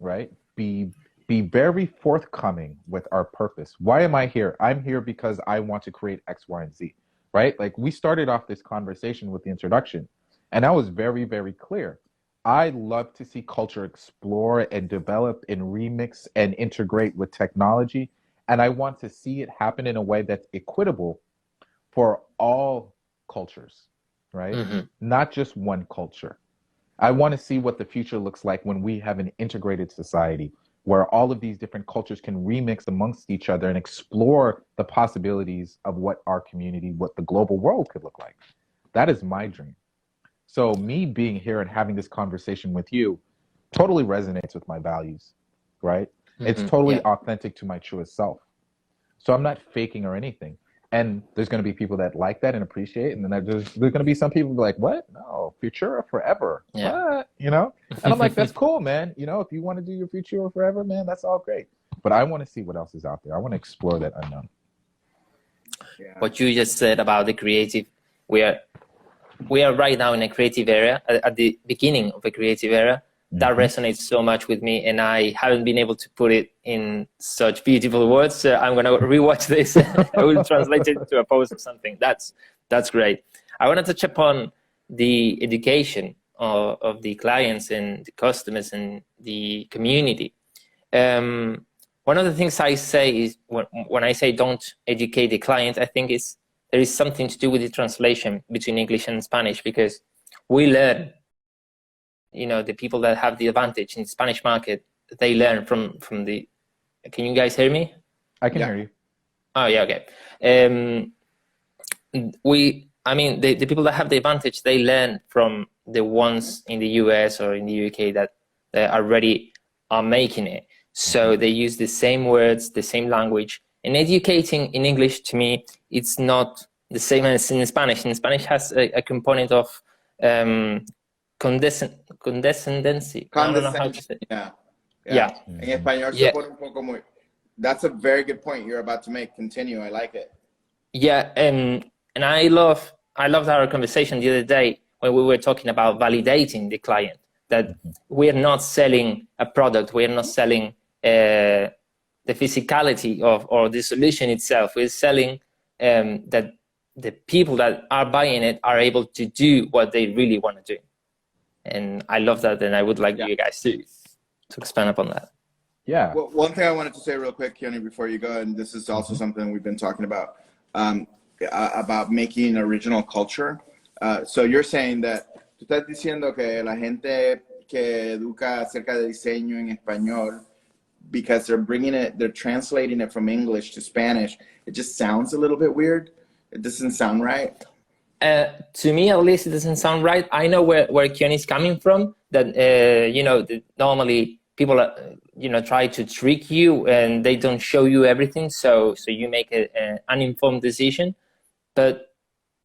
right? Be very forthcoming with our purpose. Why am I here? I'm here because I want to create X, Y, and Z, right? Like we started off this conversation with the introduction, and I was very, very clear. I love to see culture explore and develop and remix and integrate with technology. And I want to see it happen in a way that's equitable for all cultures, right? Not just one culture. I want to see what the future looks like when we have an integrated society where all of these different cultures can remix amongst each other and explore the possibilities of what our community, what the global world could look like. That is my dream. So me being here and having this conversation with you totally resonates with my values, right? It's totally authentic to my truest self. So I'm not faking or anything. And there's going to be people that like that and appreciate it. And then there's going to be some people who be like, what? No, Futuro forever. What? You know? And I'm like, that's cool, man. You know, if you want to do your Futuro forever, man, that's all great. But I want to see what else is out there. I want to explore that unknown. Yeah. What you just said about the creative, we are right now in a creative era, at the beginning of a creative era. That resonates so much with me, and I haven't been able to put it in such beautiful words. So I'm going to rewatch this. I will translate it to a post or something. That's great. I want to touch upon the education of the clients and the customers and the community. One of the things I say is when I say don't educate the client, I think there is something to do with the translation between English and Spanish, because we learn. You know, the people that have the advantage in the Spanish market, they learn from the. Can you guys hear me? I can hear you. Oh yeah, okay. The people that have the advantage, they learn from the ones in the US or in the UK that already are making it. So they use the same words, the same language. And educating in English, to me, it's not the same as in Spanish. And Spanish has a component of condescendency. I don't know how to say it. Yeah. En español se pone un poco muy. That's a very good point you're about to make. Continue. I like it. Yeah, and I loved our conversation the other day when we were talking about validating the client. That we're not selling a product. We're not selling the physicality or the solution itself. We're selling that the people that are buying it are able to do what they really want to do. And I love that, and I would like you guys to expand upon that. Yeah. Well, one thing I wanted to say real quick, Keone, before you go, and this is also something we've been talking about making original culture. So you're saying that tú estás diciendo que la gente que educa acerca de diseño en español, because they're translating it from English to Spanish, it just sounds a little bit weird. It doesn't sound right. To me, at least, it doesn't sound right. I know where Keone is coming from. That normally people try to trick you and they don't show you everything, so you make an uninformed decision. But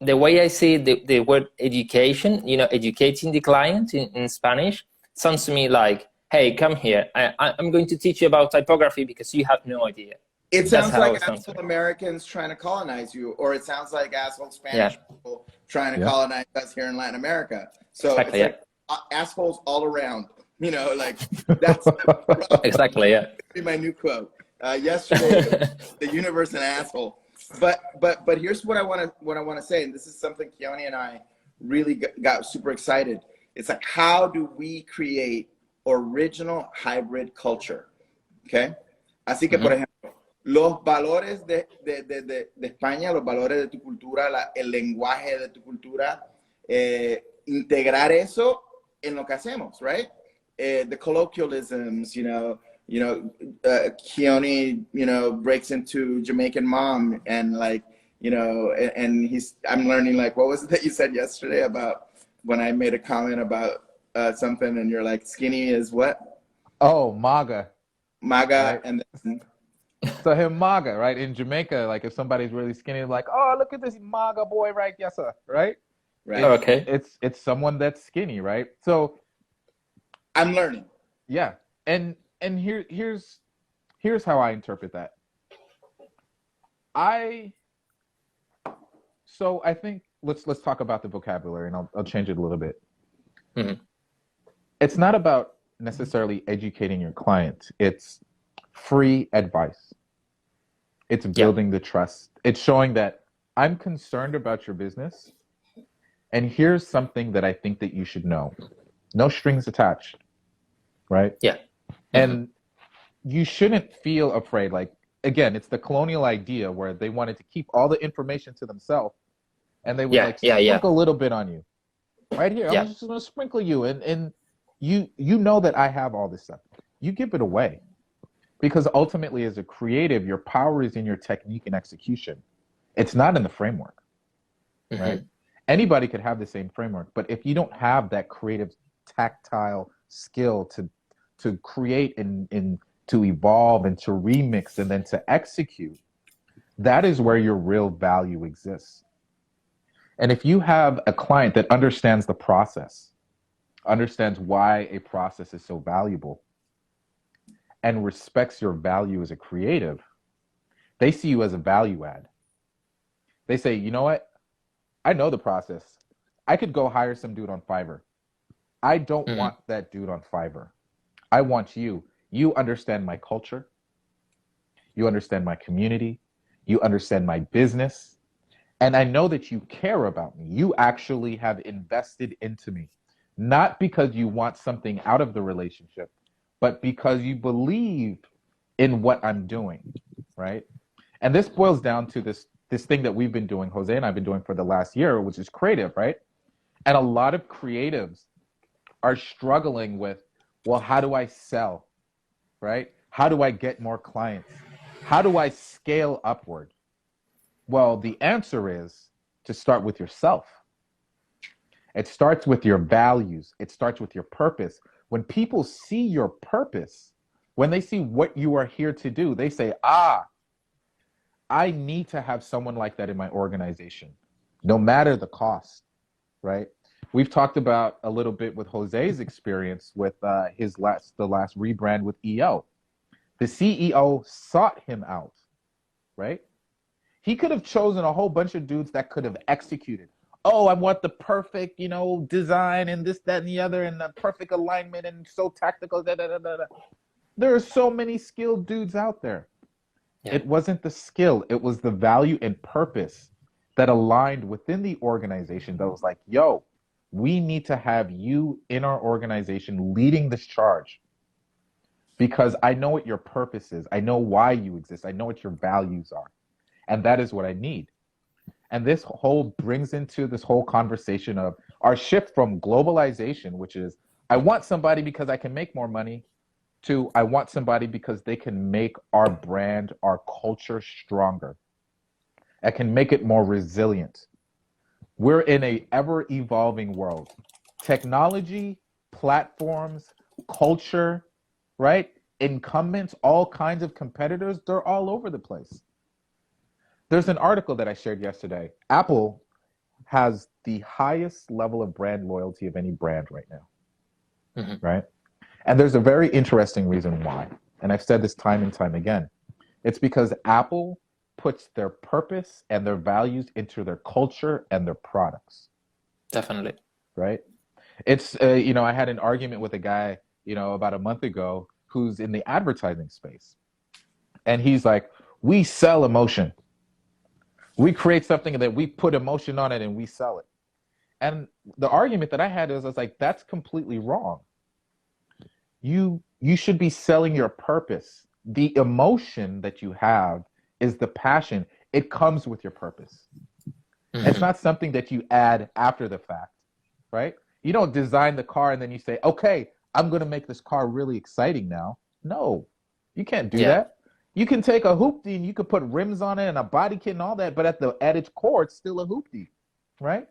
the way I see the word education, educating the client in Spanish, sounds to me like, hey, come here. I'm going to teach you about typography because you have no idea. It sounds like asshole Americans trying to colonize you, or it sounds like asshole Spanish people trying to colonize us here in Latin America. So exactly, it's like assholes all around. That's exactly, yeah. Be my new quote. Yesterday, the universe an asshole. But here's what I want to say, and this is something Keone and I really got super excited. It's like, how do we create original hybrid culture? Okay, así que por ejemplo, los valores de España, los valores de tu cultura, el lenguaje de tu cultura, integrar eso en lo que hacemos, right? The colloquialisms, Keone, breaks into Jamaican mom and and I'm learning, like, what was it that you said yesterday about when I made a comment about something and you're like, skinny is what? Oh, MAGA. MAGA, right? and then, so him MAGA, right? In Jamaica, like if somebody's really skinny, like, oh, look at this MAGA boy, right? Yes, sir, right? Right. Okay. It's someone that's skinny, right? So I'm learning. Yeah, and here's how I interpret that. I think let's talk about the vocabulary, and I'll change it a little bit. It's not about necessarily educating your client. It's free advice. It's building the trust. It's showing that I'm concerned about your business, and here's something that I think that you should know. no strings attached, right? Yeah. And you shouldn't feel afraid. Like, again, it's the colonial idea where they wanted to keep all the information to themselves, and they would sprinkle a little bit on you. Right here, I'm just going to sprinkle you, and you know that I have all this stuff. You give it away, because ultimately, as a creative, your power is in your technique and execution. It's not in the framework, right? Anybody could have the same framework, but if you don't have that creative, tactile skill to create and to evolve and to remix and then to execute, that is where your real value exists. And if you have a client that understands the process, understands why a process is so valuable, and respects your value as a creative, they see you as a value add. They say, you know what? I know the process. I could go hire some dude on Fiverr. I don't want that dude on Fiverr. I want you. You understand my culture. You understand my community. You understand my business. And I know that you care about me. You actually have invested into me, not because you want something out of the relationship, but because you believe in what I'm doing, right? And this boils down to this thing that we've been doing, Jose and I've been doing for the last year, which is creative, right? And a lot of creatives are struggling with, well, how do I sell, right? How do I get more clients? How do I scale upward? Well, the answer is to start with yourself. It starts with your values. It starts with your purpose. When people see your purpose, when they see what you are here to do, they say, I need to have someone like that in my organization, no matter the cost, right? We've talked about a little bit with Jose's experience with the last rebrand with EO. The CEO sought him out, right? He could have chosen a whole bunch of dudes that could have executed. Oh, I want the perfect, design and this, that, and the other, and the perfect alignment and so tactical. There are so many skilled dudes out there. Yeah. It wasn't the skill. It was the value and purpose that aligned within the organization that was like, yo, we need to have you in our organization leading this charge because I know what your purpose is. I know why you exist. I know what your values are. And that is what I need. And this whole brings into this whole conversation of our shift from globalization, which is I want somebody because I can make more money, to I want somebody because they can make our brand, our culture stronger. I can make it more resilient. We're in an ever-evolving world. Technology, platforms, culture, right? Incumbents, all kinds of competitors, they're all over the place. There's an article that I shared yesterday. Apple has the highest level of brand loyalty of any brand right now, right? And there's a very interesting reason why. And I've said this time and time again. It's because Apple puts their purpose and their values into their culture and their products. Definitely. Right? It's, I had an argument with a guy, about a month ago who's in the advertising space. And he's like, we sell emotion. We create something that we put emotion on it and we sell it. And the argument that I had is, I was like, that's completely wrong. You should be selling your purpose. The emotion that you have is the passion. It comes with your purpose. It's not something that you add after the fact, right? You don't design the car and then you say, okay, I'm going to make this car really exciting now. No, you can't do that. You can take a hoopty and you could put rims on it and a body kit and all that, but at its core, it's still a hoopty, right?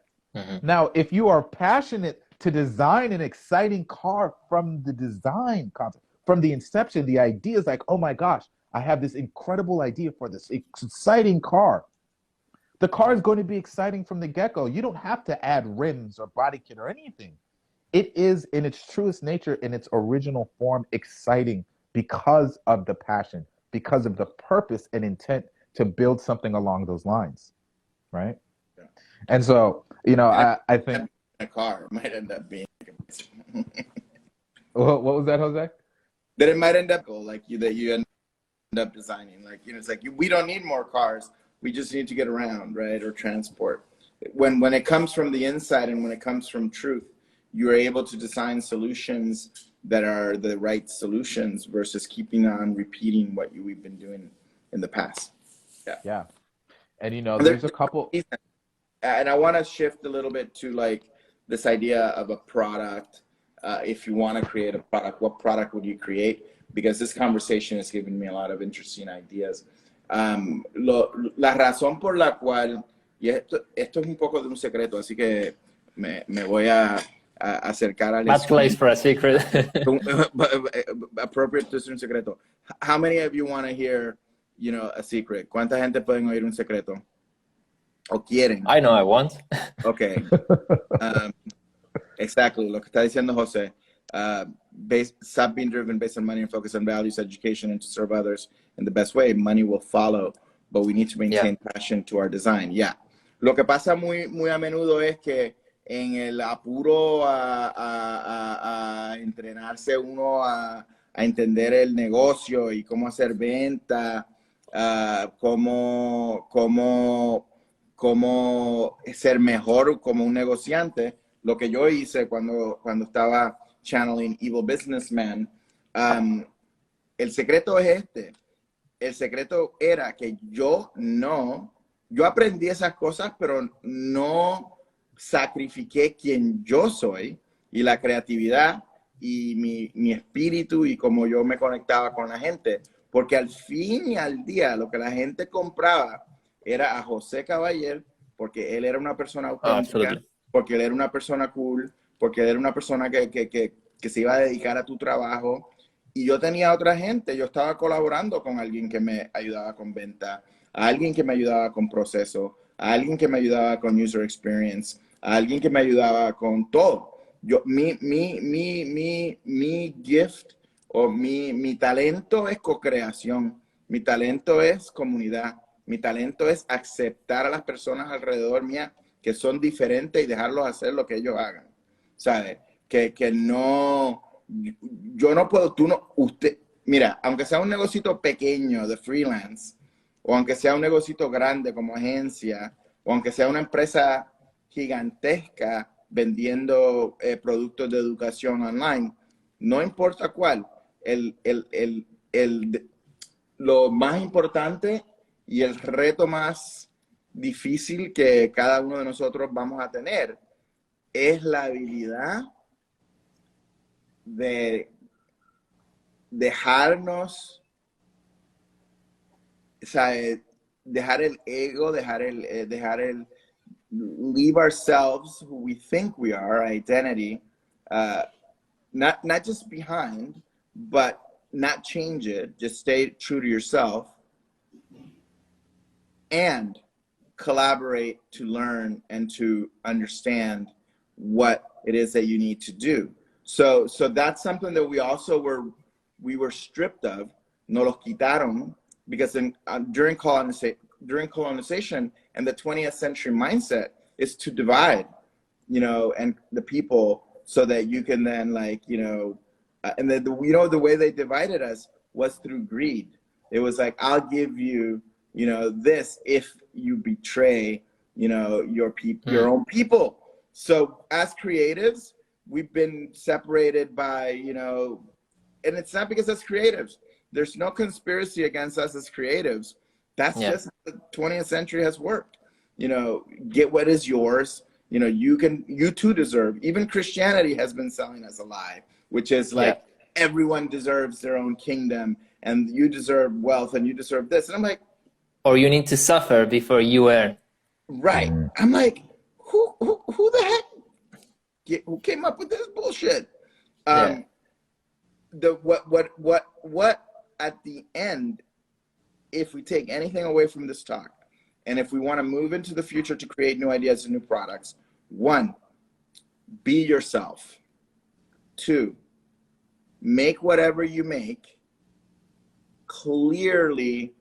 Now, if you are passionate to design an exciting car from the design concept, from the inception, the idea is like, oh my gosh, I have this incredible idea for this exciting car. The car is going to be exciting from the get-go. You don't have to add rims or body kit or anything. It is in its truest nature, in its original form, exciting because of the passion, because of the purpose and intent to build something along those lines, right? Yeah. And so, I think a car might end up being what was that, Jose? That it might end up like you end up designing, like, it's like we don't need more cars. We just need to get around, right? Or transport. When it comes from the inside and when it comes from truth, you're able to design solutions that are the right solutions versus keeping on repeating what we've been doing in the past. Yeah. And you know, there's a couple. And I want to shift a little bit to like this idea of a product. If you want to create a product, what product would you create? Because this conversation has given me a lot of interesting ideas. La razón por la cual, y esto es un poco de un secreto, así que me voy a acercar al Bad place for a secret. appropriate to ser un secreto. How many of you want to hear, you know, a secret? ¿Cuánta gente pueden oír un secreto? ¿O quieren? I know I want. Okay. Exactly, lo que está diciendo José. Stop being driven based on money and focus on values, education, and to serve others in the best way. Money will follow, but we need to maintain passion to our design. Yeah. Lo que pasa muy a menudo es que en el apuro a entrenarse uno a entender el negocio y cómo hacer venta, cómo ser mejor como un negociante. Lo que yo hice cuando estaba channeling Evil Businessman, el secreto es este. El secreto era que yo aprendí esas cosas, pero no sacrifiqué quien yo soy y la creatividad y mi espíritu y cómo yo me conectaba con la gente. Porque al fin y al día lo que la gente compraba era a José Caballero, porque él era una persona auténtica, porque él era una persona cool, porque él era una persona que se iba a dedicar a tu trabajo. Y yo tenía otra gente, yo estaba colaborando con alguien que me ayudaba con venta, a alguien que me ayudaba con proceso, a alguien que me ayudaba con user experience, a alguien que me ayudaba con todo. Mi gift o mi talento es co-creación, mi talento es comunidad, mi talento es aceptar a las personas alrededor mía que son diferentes y dejarlos hacer lo que ellos hagan. ¿Sabes? Que no, yo no puedo, usted, mira, aunque sea un negocito pequeño de freelance, o aunque sea un negocito grande como agencia, o aunque sea una empresa gigantesca vendiendo productos de educación online, no importa cuál, lo más importante y el reto más difícil que cada uno de nosotros vamos a tener es la habilidad de dejarnos, o sea, dejar el ego, dejar el leave ourselves who we think we are, our identity, not just behind, but not change it, just stay true to yourself, and collaborate to learn and to understand what it is that you need to do. So that's something that we also were stripped of, nos los quitaron, because during colonization and the 20th century mindset is to divide, you know, and the people so that you can then and then the way they divided us was through greed. It was like, I'll give you, you know, this if you betray, you know, your own people. So as creatives, we've been separated by, you know, and it's not because as creatives, there's no conspiracy against us as creatives. That's just how the 20th century has worked. You know, get what is yours. You know, you too deserve. Even Christianity has been selling us a lie, which is like, everyone deserves their own kingdom and you deserve wealth and you deserve this. And I'm like, or you need to suffer before you earn. Right. I'm like, who the heck who came up with this bullshit? What at the end, if we take anything away from this talk, and if we want to move into the future to create new ideas and new products, 1, be yourself. 2, make whatever you make clearly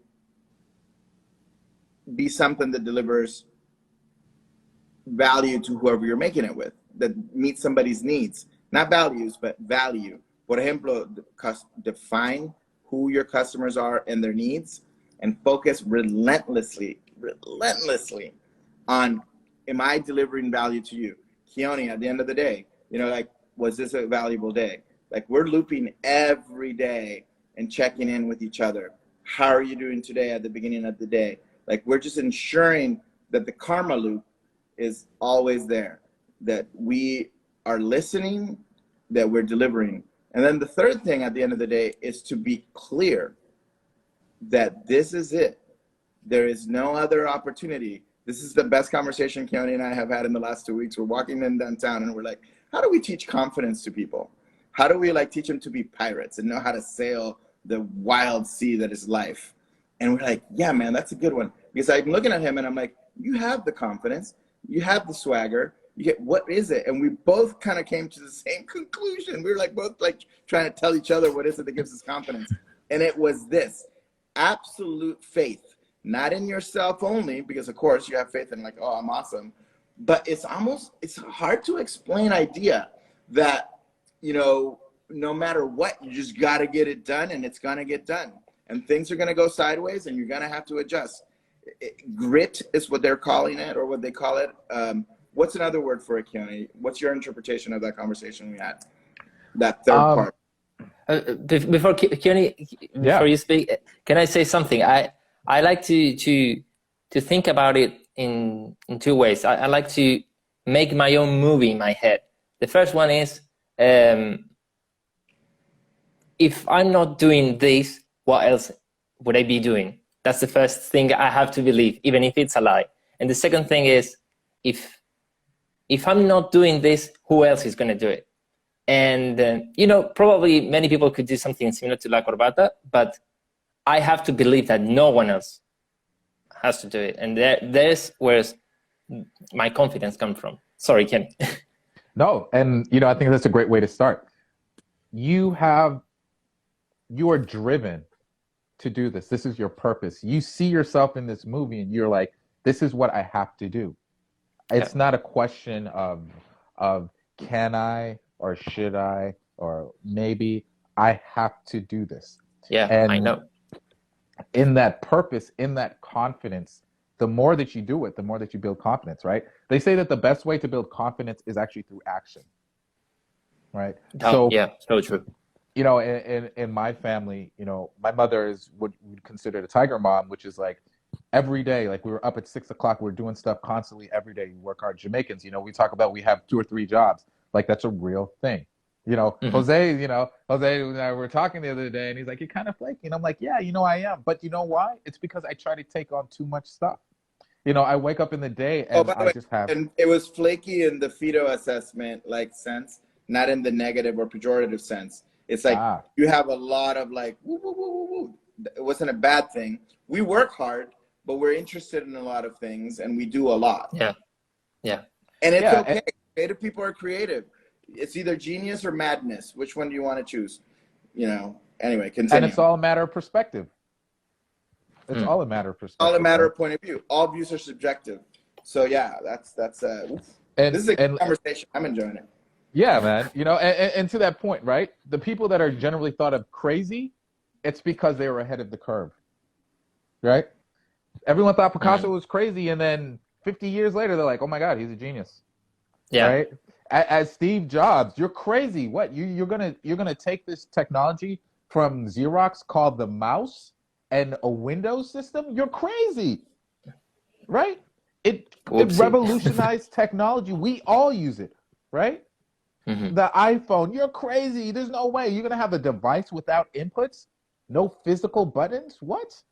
be something that delivers value to whoever you're making it with, that meets somebody's needs, not values, but value. Por ejemplo, define who your customers are and their needs, and focus relentlessly on, am I delivering value to you? Keone, at the end of the day, You know, like, was this a valuable day? Like, we're looping every day and checking in with each other. How are you doing today at the beginning of the day? Like, we're just ensuring that the karma loop is always there, that we are listening, that we're delivering. And then the third thing at the end of the day is to be clear that this is it. There is no other opportunity. This is the best conversation Keone and I have had in the last 2 weeks. We're walking in downtown and we're like, how do we teach confidence to people? How do we like teach them to be pirates and know how to sail the wild sea that is life? And we're like, yeah, man, that's a good one. Because I'm looking at him and I'm like, you have the confidence, you have the swagger, you get, what is it? And we both kind of came to the same conclusion. We were like both like trying to tell each other what is it that gives us confidence. And it was this absolute faith, not in yourself only, because of course you have faith in like, oh, I'm awesome. But it's hard to explain idea that, you know, no matter what, you just got to get it done and it's going to get done. And things are going to go sideways and you're going to have to adjust. Grit is what they're calling it, or what they call it. What's another word for it, Keone? What's your interpretation of that conversation we had? That third part. Before Keone, before you speak, can I say something? I like to think about it in two ways. I like to make my own movie in my head. The first one is, if I'm not doing this, what else would I be doing? That's the first thing I have to believe, even if it's a lie. And the second thing is, if I'm not doing this, who else is going to do it? And, you know, probably many people could do something similar to La Corvata, but I have to believe that no one else has to do it. And there's where my confidence comes from. Sorry, Ken. No, and, you know, I think that's a great way to start. You are driven to do this. This is your purpose. You see yourself in this movie and you're like, this is what I have to do. It's not a question of can I or should I or maybe. I have to do this. Yeah, and I know. In that purpose, in that confidence, the more that you do it, the more that you build confidence, right? They say that the best way to build confidence is actually through action, right? Oh, yeah, so true. You know, in my family, you know, my mother is what we'd consider the tiger mom, which is like every day, like we were up at 6 o'clock, we're doing stuff constantly every day. You work hard. Jamaicans, you know, we talk about we have 2 or 3 jobs. Like that's a real thing. You know, Jose and I were talking the other day and he's like, you're kind of flaky. And I'm like, yeah, you know, I am. But you know why? It's because I try to take on too much stuff. You know, I wake up in the day and I just have. And it was flaky in the FUTURO assessment, like sense, not in the negative or pejorative sense. It's like you have a lot of like, woo, woo, woo, woo, woo. It wasn't a bad thing. We work hard, but we're interested in a lot of things and we do a lot. Yeah. Yeah. And it's okay. Creative people are creative. It's either genius or madness. Which one do you want to choose? You know, anyway, continue. And it's all a matter of perspective. It's all a matter of perspective. All a matter of point of view. All views are subjective. So yeah, that's this is a good conversation. I'm enjoying it. Yeah, man. You know, and to that point, right? The people that are generally thought of crazy, it's because they were ahead of the curve, right? Everyone thought Picasso was crazy, and then 50 years later, they're like, "Oh my God, he's a genius." Yeah. Right? As Steve Jobs, you're crazy. What you're gonna take this technology from Xerox called the mouse and a Windows system? You're crazy, right? It revolutionized technology. We all use it, right? The iPhone, you're crazy. There's no way. You're going to have a device without inputs? No physical buttons? What?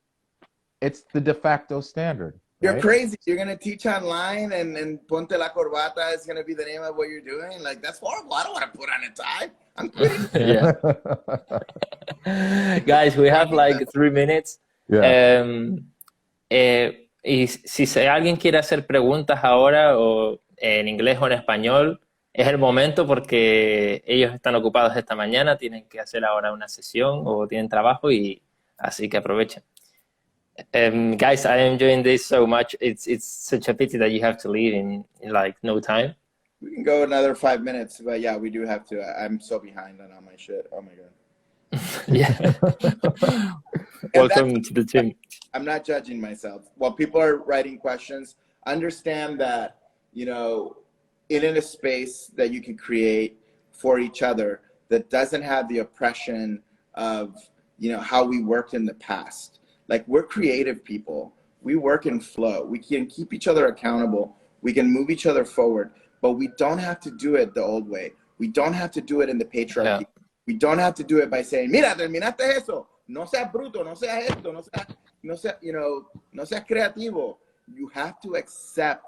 It's the de facto standard. You're right? crazy. You're going to teach online and Ponte la Corvata is going to be the name of what you're doing? Like, that's horrible. I don't want to put on a tie. I'm quitting. Guys, we have like 3 minutes. Yeah. Y si alguien quiere hacer preguntas ahora o en inglés o en español, es el momento porque ellos están ocupados esta mañana, tienen que hacer ahora una sesión o tienen trabajo y así que aprovechen. Guys, I am enjoying this so much. It's such a pity that you have to leave in like no time. We can go another 5 minutes, but yeah, we do have to. I'm so behind on all my shit. Oh my God. Yeah. Welcome to the team. I'm not judging myself. While people are writing questions, understand that, you know, in a space that you can create for each other that doesn't have the oppression of, you know, how we worked in the past. Like, we're creative people. We work in flow. We can keep each other accountable. We can move each other forward, but we don't have to do it the old way. We don't have to do it in the patriarchy. Yeah. We don't have to do it by saying, mira, terminaste eso. No seas bruto, no seas esto, no seas, you know, no seas creativo. You have to accept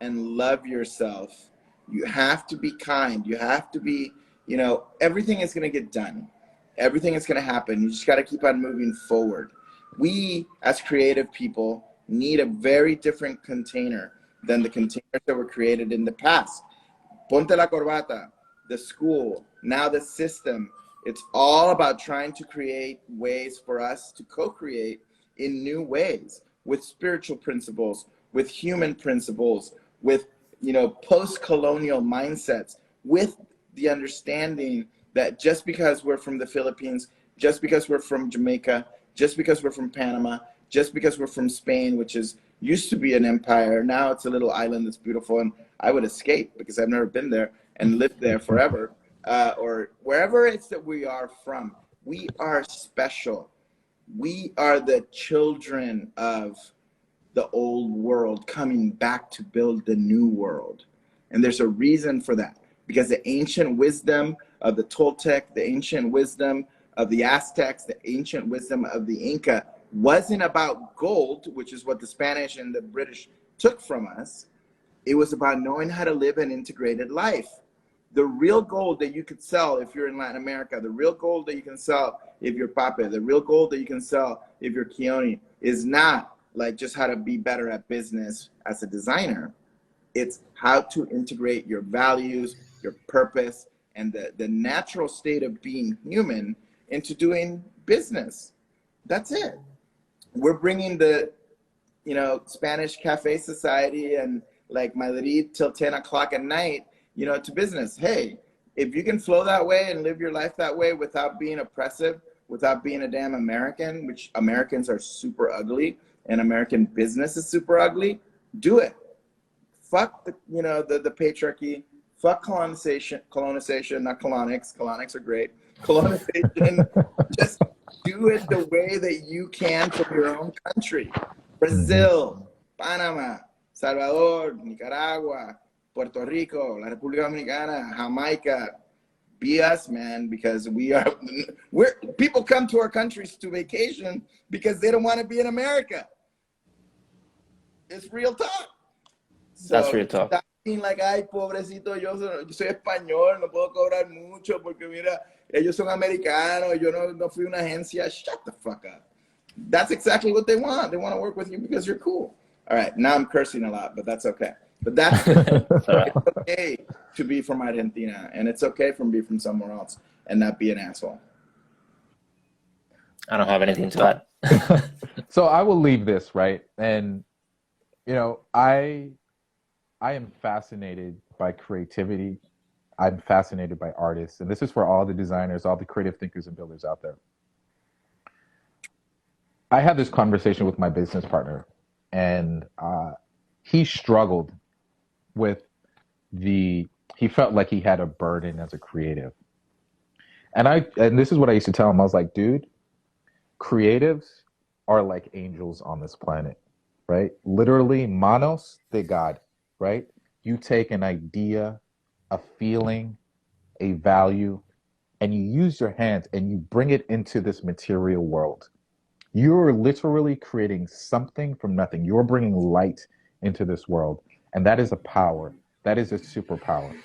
and love yourself. You have to be kind. You have to be, you know, everything is going to get done. Everything is going to happen. You just got to keep on moving forward. We, as creative people, need a very different container than the containers that were created in the past. Ponte la corbata, the school, now the system. It's all about trying to create ways for us to co-create in new ways with spiritual principles, with human principles, with, you know, post-colonial mindsets, with the understanding that just because we're from the Philippines, just because we're from Jamaica, just because we're from Panama, just because we're from Spain, which is used to be an empire, now it's a little island that's beautiful, and I would escape because I've never been there and lived there forever, or wherever it's that we are from. We are special. We are the children of the old world coming back to build the new world. And there's a reason for that, because the ancient wisdom of the Toltec, the ancient wisdom of the Aztecs, the ancient wisdom of the Inca wasn't about gold, which is what the Spanish and the British took from us. It was about knowing how to live an integrated life. The real gold that you could sell if you're in Latin America, the real gold that you can sell if you're Pape, the real gold that you can sell if you're Keone is not like just how to be better at business as a designer. It's how to integrate your values, your purpose, and the natural state of being human into doing business. That's it. We're bringing the, you know, Spanish Cafe Society and like Madrid till 10 o'clock at night, you know, to business. Hey, if you can flow that way and live your life that way without being oppressive, without being a damn American, which Americans are super ugly and American business is super ugly, do it. Fuck the, you know, the patriarchy, fuck colonization, not colonics. Colonics are great. Colonization, just do it the way that you can from your own country. Brazil, Panama, Salvador, Nicaragua, Puerto Rico, La República Dominicana, Jamaica. Be us, man, because people come to our countries to vacation because they don't want to be in America. It's real talk. So, that's real talk. Being like, ay, pobrecito, yo soy español, no puedo cobrar mucho porque mira, ellos son americanos, yo no fui una agencia. Shut the fuck up. That's exactly what they want. They want to work with you because you're cool. All right, now I'm cursing a lot, but that's okay. But that's it's okay to be from Argentina, and it's okay to be from somewhere else and not be an asshole. I don't have anything to add. So I will leave this, right? And, you know, I am fascinated by creativity. I'm fascinated by artists. And this is for all the designers, all the creative thinkers and builders out there. I had this conversation with my business partner, and he struggled with he felt like he had a burden as a creative. And this is what I used to tell him. I was like, dude, creatives are like angels on this planet, right? Literally, manos de God, right? You take an idea, a feeling, a value, and you use your hands and you bring it into this material world. You're literally creating something from nothing. You're bringing light into this world. And that is a power. That is a superpower.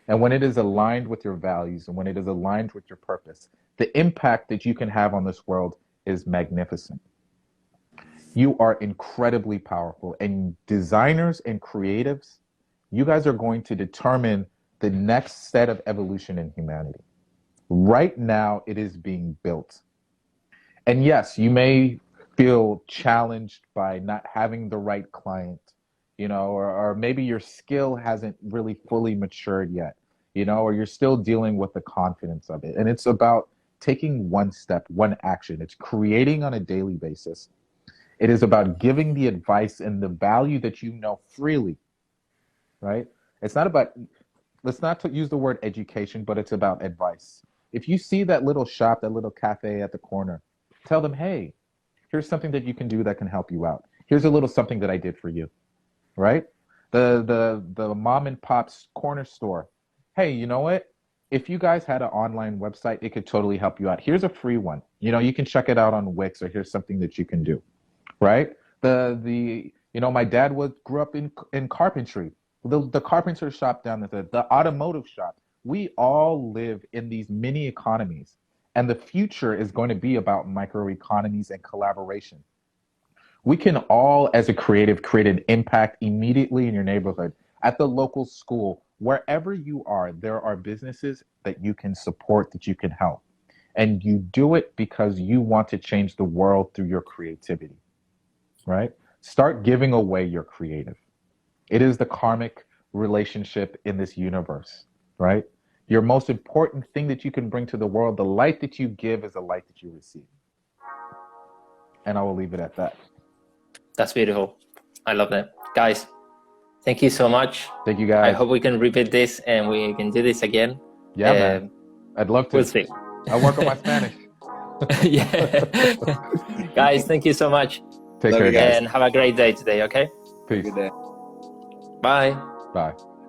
And when it is aligned with your values and when it is aligned with your purpose, the impact that you can have on this world is magnificent. You are incredibly powerful. And designers and creatives, you guys are going to determine the next set of evolution in humanity. Right now, it is being built. And yes, you may feel challenged by not having the right client, you know, or maybe your skill hasn't really fully matured yet, you know, or you're still dealing with the confidence of it. And it's about taking one step, one action. It's creating on a daily basis. It is about giving the advice and the value that you know freely, right? It's not about, let's not use the word education, but it's about advice. If you see that little shop, that little cafe at the corner, tell them, hey, here's something that you can do that can help you out. Here's a little something that I did for you, right? The mom and pop's corner store. Hey, you know what? If you guys had an online website, it could totally help you out. Here's a free one. You know, you can check it out on Wix, or here's something that you can do, right? My dad grew up in carpentry. The carpenter shop down there, the automotive shop. We all live in these mini economies, and the future is going to be about microeconomies and collaboration. We can all, as a creative, create an impact immediately in your neighborhood, at the local school, wherever you are. There are businesses that you can support, that you can help. And you do it because you want to change the world through your creativity, right? Start giving away your creative. It is the karmic relationship in this universe, right? Your most important thing that you can bring to the world, the light that you give is the light that you receive. And I will leave it at that. That's beautiful. I love that. Guys, thank you so much. Thank you, guys. I hope we can repeat this and we can do this again. Yeah, man. I'd love to. We'll see. I'll work on my Spanish. Yeah. Guys, thank you so much. Take Love care, you guys. guys. And have a great day today, okay? Peace. Good day. Bye. Bye.